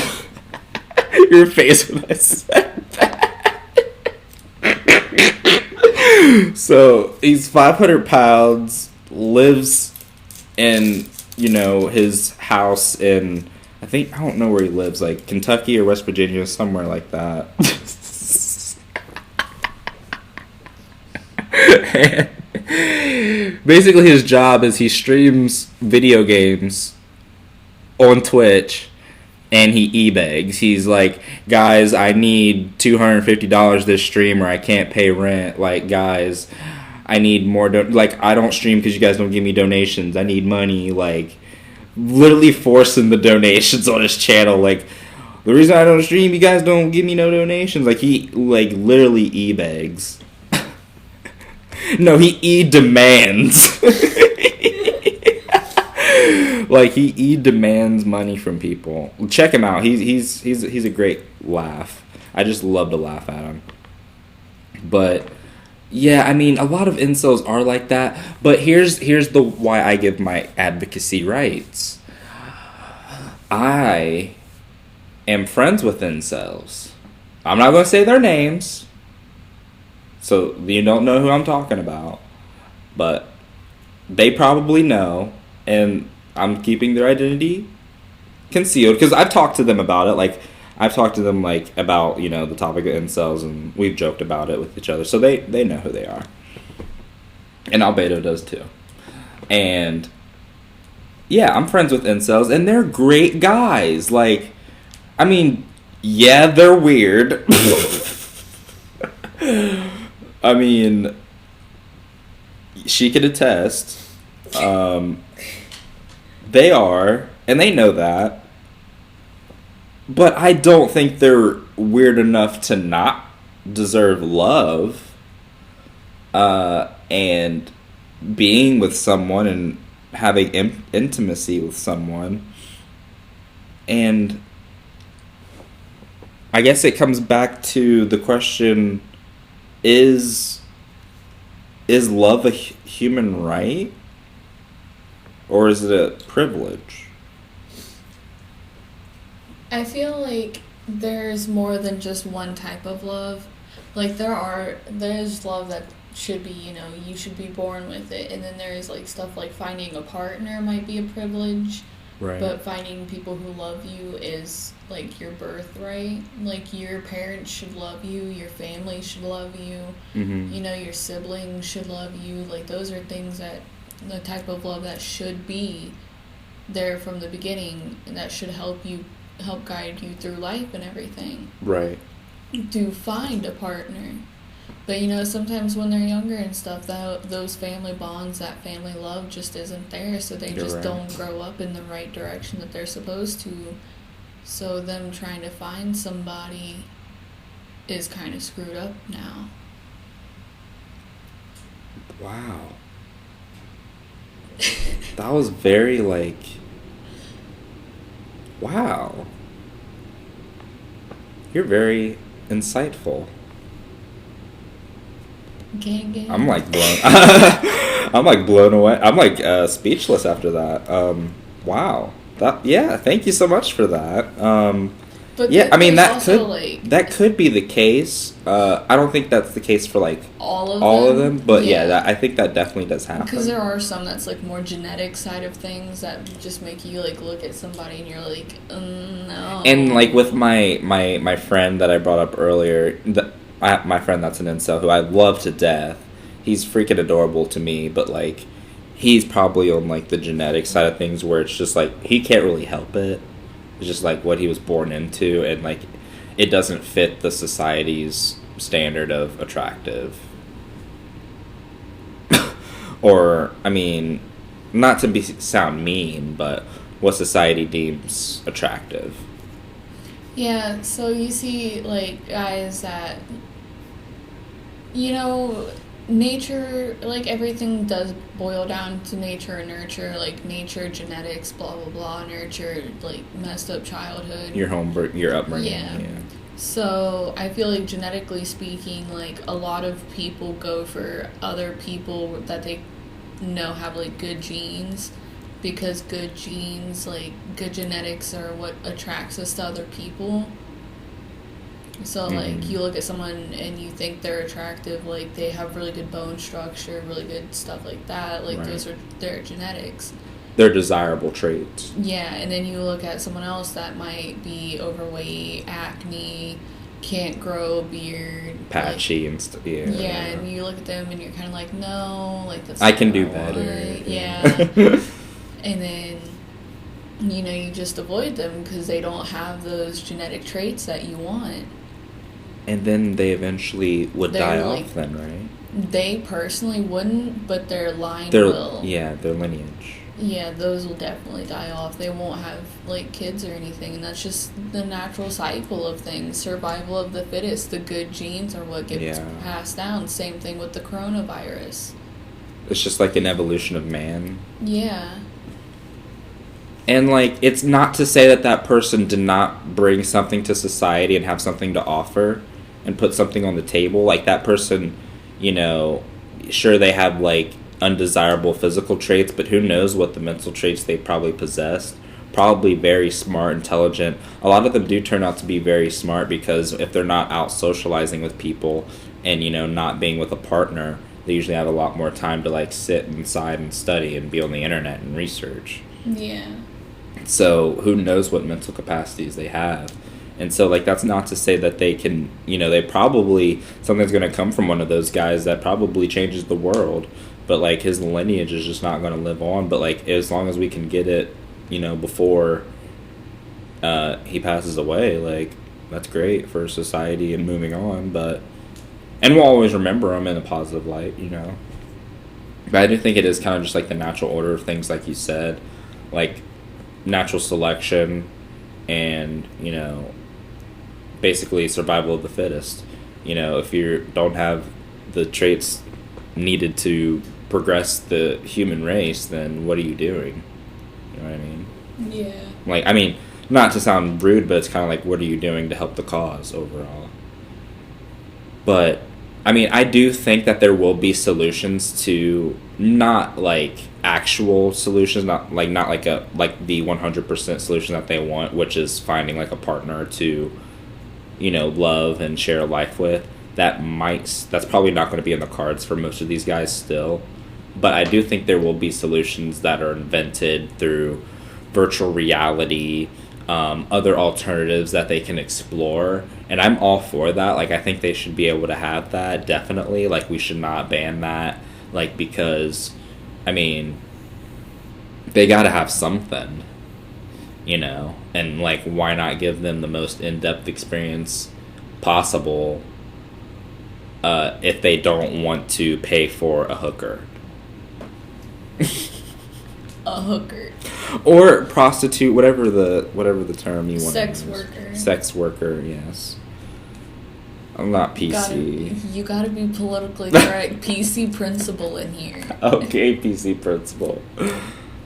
face when I said that. So he's 500 pounds, lives in, you know, his house in, I don't know where he lives, like Kentucky or West Virginia, somewhere like that. Basically his job is he streams video games on Twitch. And he e-begs. He's like, guys, I need $250 this stream or I can't pay rent. Like, guys, I need more. I don't stream because you guys don't give me donations. I need money. Like, literally forcing the donations on his channel. Like, the reason I don't stream, you guys don't give me no donations. Like, he, like, literally e-begs. No, he e-demands. Like, he demands money from people. Check him out. He's a great laugh. I just love to laugh at him. But yeah, I mean, a lot of incels are like that. But here's the why I give my advocacy rights. I am friends with incels. I'm not going to say their names, so you don't know who I'm talking about. But they probably know, and I'm keeping their identity concealed because I've talked to them about it. Like, I've talked to them, like, about, you know, the topic of incels, and we've joked about it with each other. So they know who they are. And Albedo does too. And yeah, I'm friends with incels, and they're great guys. Like, I mean, yeah, they're weird. I mean, she could attest. They are, and they know that. But I don't think they're weird enough to not deserve love. And being with someone and having intimacy with someone. And I guess it comes back to the question, is love a human right? Or is it a privilege? I feel like there's more than just one type of love. Like, there's love that should be, you should be born with it. And then there's, like, stuff like finding a partner might be a privilege. Right. But finding people who love you is, like, your birthright. Like, your parents should love you. Your family should love you. Mm-hmm. Your siblings should love you. Like, those are things that, the type of love that should be there from the beginning. And that should help guide you through life and everything. Right. To find a partner. But, sometimes when they're younger and stuff, those family bonds, that family love just isn't there, so they just don't grow up in the right direction that they're supposed to. So them trying to find somebody is kind of screwed up now. Wow. That was very, like... Wow. You're very insightful. Gang. I'm like blown. I'm like blown away. I'm like speechless after that. Wow. Thank you so much for that. But yeah, I mean that also, could be the case. I don't think that's the case for like all of them, but I think that definitely does happen. Because there are some that's like more genetic side of things that just make you like look at somebody and you're like, no. And like with my friend that I brought up earlier, my friend that's an incel who I love to death. He's freaking adorable to me, but like he's probably on like the genetic side of things where it's just like he can't really help it. It's just like what he was born into, and like it doesn't fit the society's standard of attractive. Or, I mean, not to sound mean, but what society deems attractive. Yeah, so you see, like, guys that, nature, like, everything does boil down to nature and nurture, like, nature, genetics, blah, blah, blah, nurture, like, messed up childhood. Your upbringing. Yeah. So, I feel like genetically speaking, like, a lot of people go for other people that they know have, like, good genes, because good genes, like, good genetics are what attracts us to other people. So, like, you look at someone and you think they're attractive, like, they have really good bone structure, really good stuff like that. Like, those are their genetics. They're desirable traits. Yeah, and then you look at someone else that might be overweight, acne, can't grow a beard. Patchy and stuff, yeah. Yeah, and you look at them and you're kind of like, no, like, that's I not can what do I better. want. Yeah. And then, you just avoid them because they don't have those genetic traits that you want. And then they eventually would die off then, right? They personally wouldn't, but their line will. Yeah, their lineage. Yeah, those will definitely die off. They won't have, like, kids or anything, and that's just the natural cycle of things. Survival of the fittest. The good genes are what gets passed down. Same thing with the coronavirus. It's just like an evolution of man. Yeah. And, like, it's not to say that person did not bring something to society and have something to offer and put something on the table. Like, that person, sure, they have, like, undesirable physical traits, but who knows what the mental traits they probably possessed. Probably very smart, intelligent. A lot of them do turn out to be very smart because if they're not out socializing with people and, not being with a partner, they usually have a lot more time to, like, sit inside and study and be on the internet and research. Yeah. So who knows what mental capacities they have. And so, like, that's not to say that they can, they probably, something's going to come from one of those guys that probably changes the world. But, like, his lineage is just not going to live on. But, like, as long as we can get it, before he passes away, like, that's great for society and moving on. And we'll always remember him in a positive light, But I do think it is kind of just, like, the natural order of things, like you said. Like, natural selection and, basically survival of the fittest. If you don't have the traits needed to progress the human race, then what are you doing? You know what I mean? Yeah. Like, I mean, not to sound rude, but it's kind of like, what are you doing to help the cause overall? But, I mean, I do think that there will be solutions to not, like, actual solutions, not like the 100% solution that they want, which is finding, like, a partner to, love and share a life with. that's probably not going to be in the cards for most of these guys still. But I do think there will be solutions that are invented through virtual reality, other alternatives that they can explore. And I'm all for that. Like, I think they should be able to have that, definitely. Like, we should not ban that. Like, because, I mean, they got to have something, you know? And, like, why not give them the most in-depth experience possible if they don't want to pay for a hooker? A hooker. Or prostitute, whatever the term you want Sex to use. worker. Sex worker, yes. I'm not PC. You gotta be politically correct. PC principal in here. Okay, PC principal.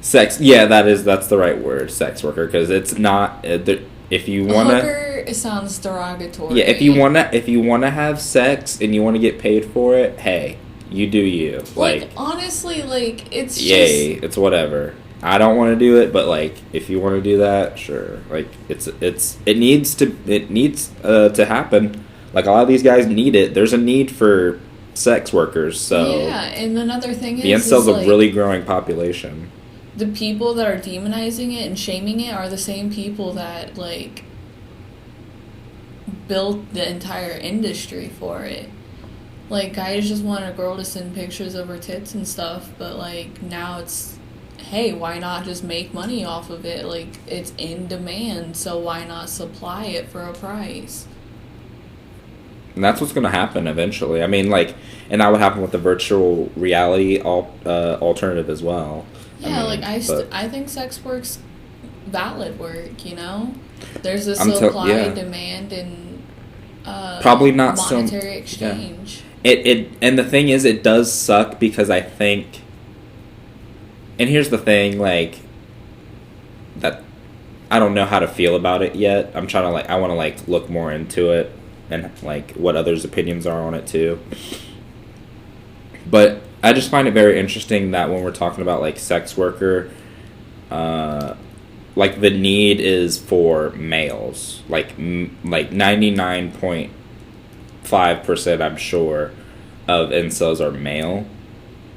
Sex, yeah, that's the right word, sex worker, because it's not. If you wanna, hooker, it sounds derogatory. yeah, if you wanna have sex and you wanna get paid for it, hey, you do you. Like honestly, like it's yay, it's whatever. I don't want to do it, but like if you want to do that, sure. Like it needs to happen. Like a lot of these guys need it. There's a need for sex workers. So yeah, and another thing the incels a really growing population. The people that are demonizing it and shaming it are the same people that like built the entire industry for it. Like guys just want a girl to send pictures of her tits and stuff, but like now it's, hey, why not just make money off of it? Like, it's in demand, so why not supply it for a price? And that's what's going to happen eventually. I mean, like, and that would happen with the virtual reality alternative as well. Yeah, I think sex work's valid work, you know? There's a supply, demand, and probably not monetary exchange. Yeah. And the thing is, it does suck because I think... And here's the thing, like, that I don't know how to feel about it yet. I'm trying to, like, I want to, like, look more into it and, like, what others' opinions are on it, too. But I just find it very interesting that when we're talking about, like, sex worker, like, the need is for males. Like 99.5%, I'm sure, of incels are male.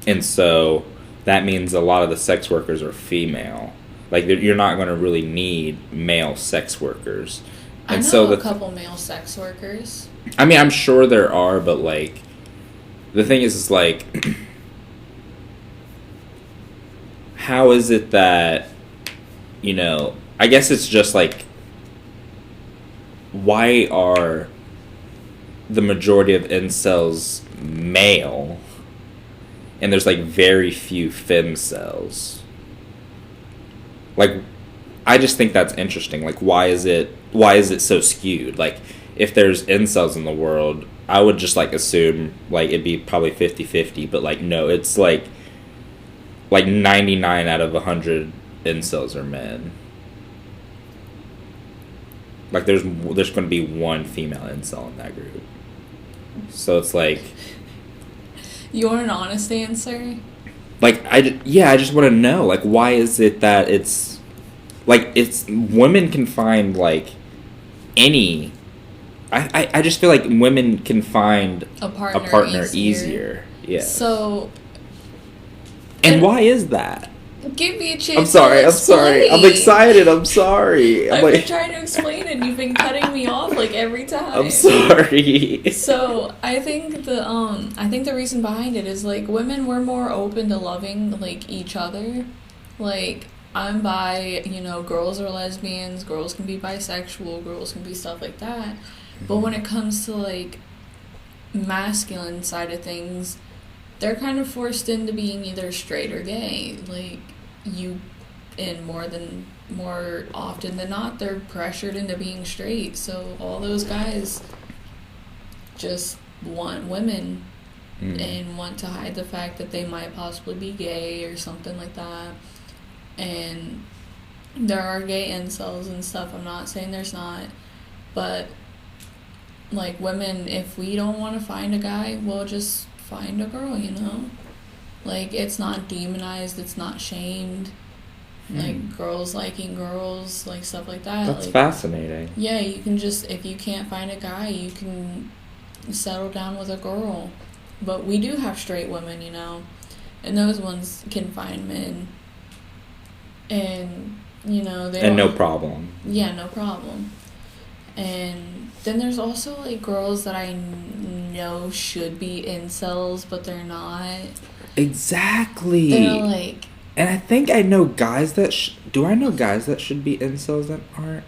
And so... that means a lot of the sex workers are female. Like, you're not going to really need male sex workers. And I know a couple male sex workers. I mean, I'm sure there are, but, like, the thing is like, how is it that, you know, I guess it's just, like, why are the majority of incels male? And there's, like, very few femcells. Like, I just think that's interesting. Like, why is it so skewed? Like, if there's incels in the world, I would just, like, assume, like, it'd be probably 50-50. But, like, no, it's, like 99 out of 100 incels are men. Like, there's going to be one female incel in that group. So it's, like... You want an honest answer? Like, I just want to know, like, why is it that it's, like, it's, women can find, like, any, I just feel like women can find a partner easier. Yeah. So. And why is that? Give me a chance. I'm sorry. I'm excited. I'm sorry. I've been trying to explain it. You've been cutting me off like every time. I'm sorry. So I think the reason behind it is like women were more open to loving like each other. Like I'm bi, you know, girls are lesbians, girls can be bisexual, girls can be stuff like that. But when it comes to like masculine side of things, they're kind of forced into being either straight or gay. Like more often than not, they're pressured into being straight. So all those guys just want women and want to hide the fact that they might possibly be gay or something like that. And there are gay incels and stuff. I'm not saying there's not, but like women, if we don't want to find a guy, we'll just find a girl, you know? Like, it's not demonized, it's not shamed. Like, girls liking girls, like, stuff like that. That's like, fascinating. Yeah, you can just, if you can't find a guy, you can settle down with a girl. But we do have straight women, and those ones can find men. And, they And don't... no problem. Yeah, no problem. And then there's also, like, girls that I know should be incels, but they're not. Exactly. They're, like... And I think I know guys that... Do I know guys that should be incels that aren't?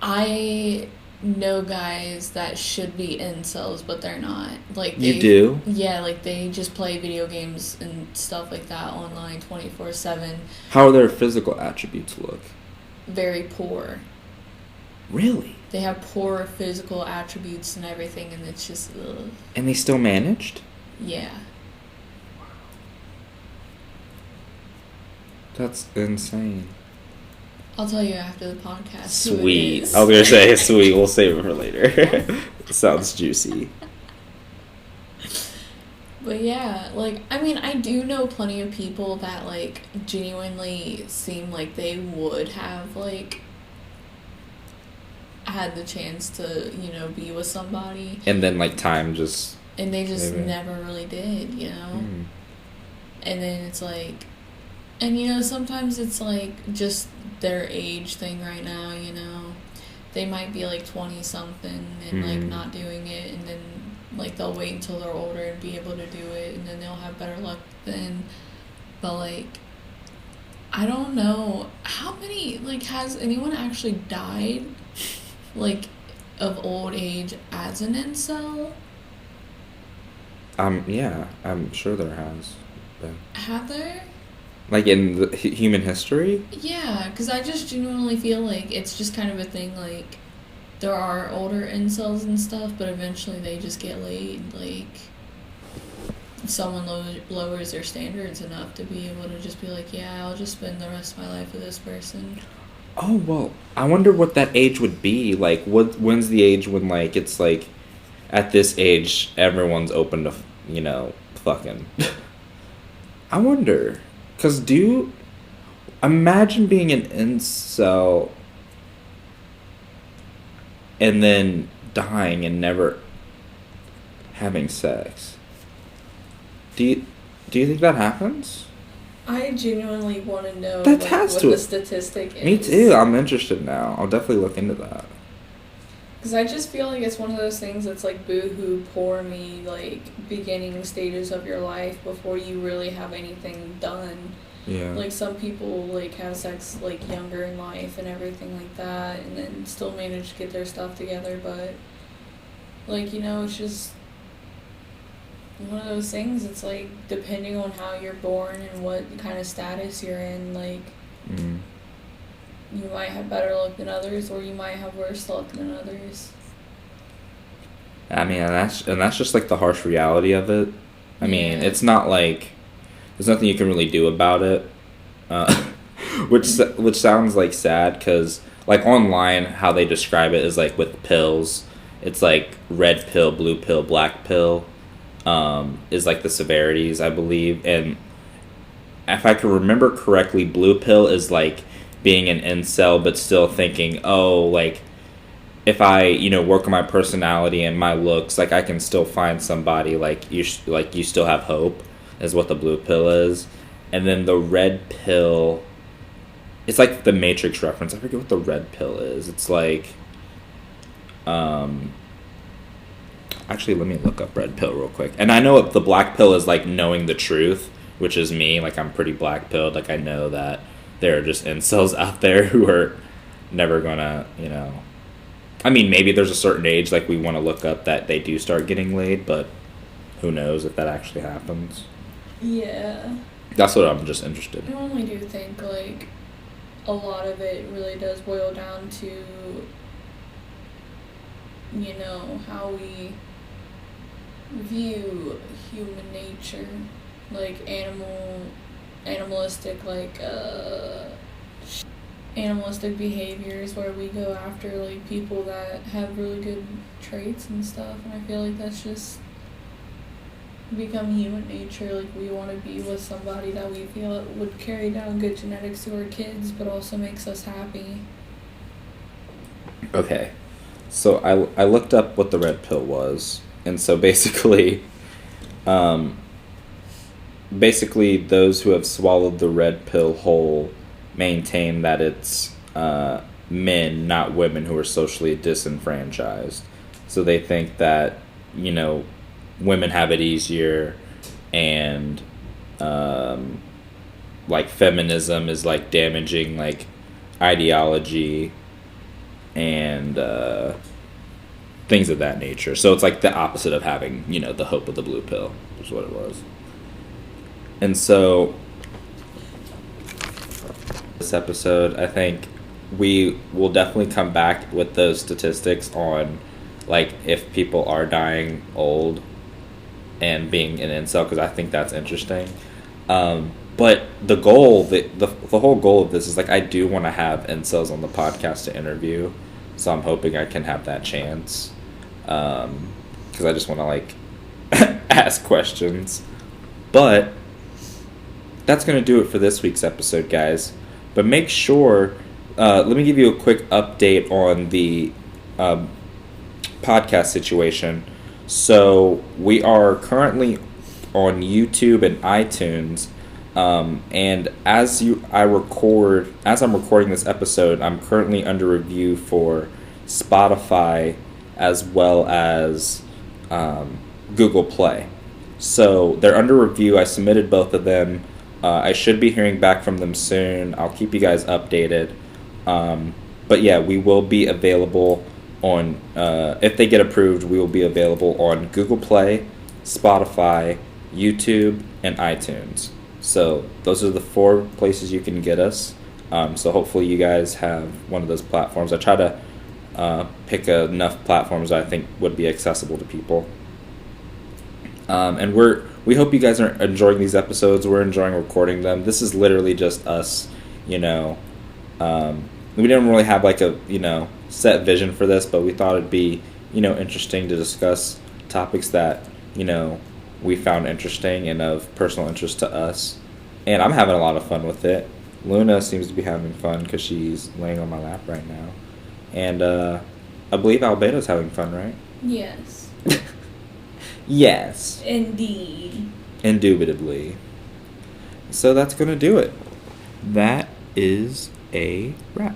I know guys that should be incels, but they're not. Like, You do? Yeah, like, they just play video games and stuff like that online 24/7. How are their physical attributes look? Very poor. Really? They have poor physical attributes and everything, and it's just... Ugh. And they still managed? Yeah. That's insane. I'll tell you after the podcast. Sweet. I was going to say, sweet. We'll save it for later. Sounds juicy. But yeah, like, I mean, I do know plenty of people that, like, genuinely seem like they would have, like, had the chance to, be with somebody. And then, like, time just... And they just maybe. never really did, And then it's like... And, sometimes it's, like, just their age thing right now, They might be, like, 20-something and, like, not doing it, and then, like, they'll wait until they're older and be able to do it, and then they'll have better luck then. But, like, I don't know. How many, like, has anyone actually died, like, of old age as an incel? Yeah, I'm sure there has been. Have there? Like, in the human history? Yeah, because I just genuinely feel like it's just kind of a thing, like, there are older incels and stuff, but eventually they just get laid, like, someone lowers their standards enough to be able to just be like, yeah, I'll just spend the rest of my life with this person. Oh, well, I wonder what that age would be. Like, when's the age when, like, it's, like, at this age, everyone's open to, fucking. I wonder. Because imagine being an incel and then dying and never having sex. Do you think that happens? I genuinely want to know That like, has what to. the statistic is. Me too. I'm interested now. I'll definitely look into that. Because I just feel like it's one of those things that's like boo-hoo, poor me, like beginning stages of your life before you really have anything done. Yeah. Like some people like have sex like younger in life and everything like that and then still manage to get their stuff together, but like, it's just one of those things. It's like depending on how you're born and what kind of status you're in, like you might have better luck than others or you might have worse luck than others. I mean, and that's just like the harsh reality of it. I mean, it's not like there's nothing you can really do about it, which sounds like sad because like online how they describe it is like with pills, it's like red pill, blue pill, black pill, is like the severities, I believe, and if I can remember correctly, blue pill is like being an incel but still thinking, oh, like if I work on my personality and my looks, like I can still find somebody, like you still have hope, is what the blue pill is. And then the red pill, it's like the Matrix reference. I forget what the red pill is. It's like actually, let me look up red pill real quick. And I know the black pill is like knowing the truth, which is me. Like I'm pretty black pilled. Like I know that there are just incels out there who are never gonna, I mean, maybe there's a certain age like we want to look up that they do start getting laid, but who knows if that actually happens. Yeah. That's what I'm just interested in. I only do think like a lot of it really does boil down to how we view human nature, like animalistic behaviors where we go after like people that have really good traits and stuff, and I feel like that's just become human nature. Like we want to be with somebody that we feel would carry down good genetics to our kids but also makes us happy. Okay, so I looked up what the red pill was, And so basically those who have swallowed the red pill whole maintain that it's men, not women, who are socially disenfranchised. So they think that, women have it easier, and like feminism is like damaging like ideology and things of that nature. So it's like the opposite of having, the hope of the blue pill, is what it was. And so this episode, I think we will definitely come back with those statistics on like if people are dying old and being an incel, because I think that's interesting. But the goal, the whole goal of this is like I do want to have incels on the podcast to interview, so I'm hoping I can have that chance, because I just want to like ask questions. But that's going to do it for this week's episode, guys. But make sure, let me give you a quick update on the podcast situation. So we are currently on YouTube and iTunes, and as I'm recording this episode, I'm currently under review for Spotify as well as Google Play. So they're under review. I submitted both of them. I should be hearing back from them soon. I'll keep you guys updated. But yeah, we will be available on, if they get approved, we will be available on Google Play, Spotify, YouTube, and iTunes. So those are the 4 places you can get us. So hopefully you guys have one of those platforms. I try to pick enough platforms that I think would be accessible to people. And we hope you guys are enjoying these episodes. We're enjoying recording them. This is literally just us, we didn't really have like a, set vision for this, but we thought it'd be, interesting to discuss topics that, we found interesting and of personal interest to us. And I'm having a lot of fun with it. Luna seems to be having fun because she's laying on my lap right now. And I believe Albedo's having fun, right? Yes. Yes. Indeed. Indubitably. So that's going to do it. That is a wrap.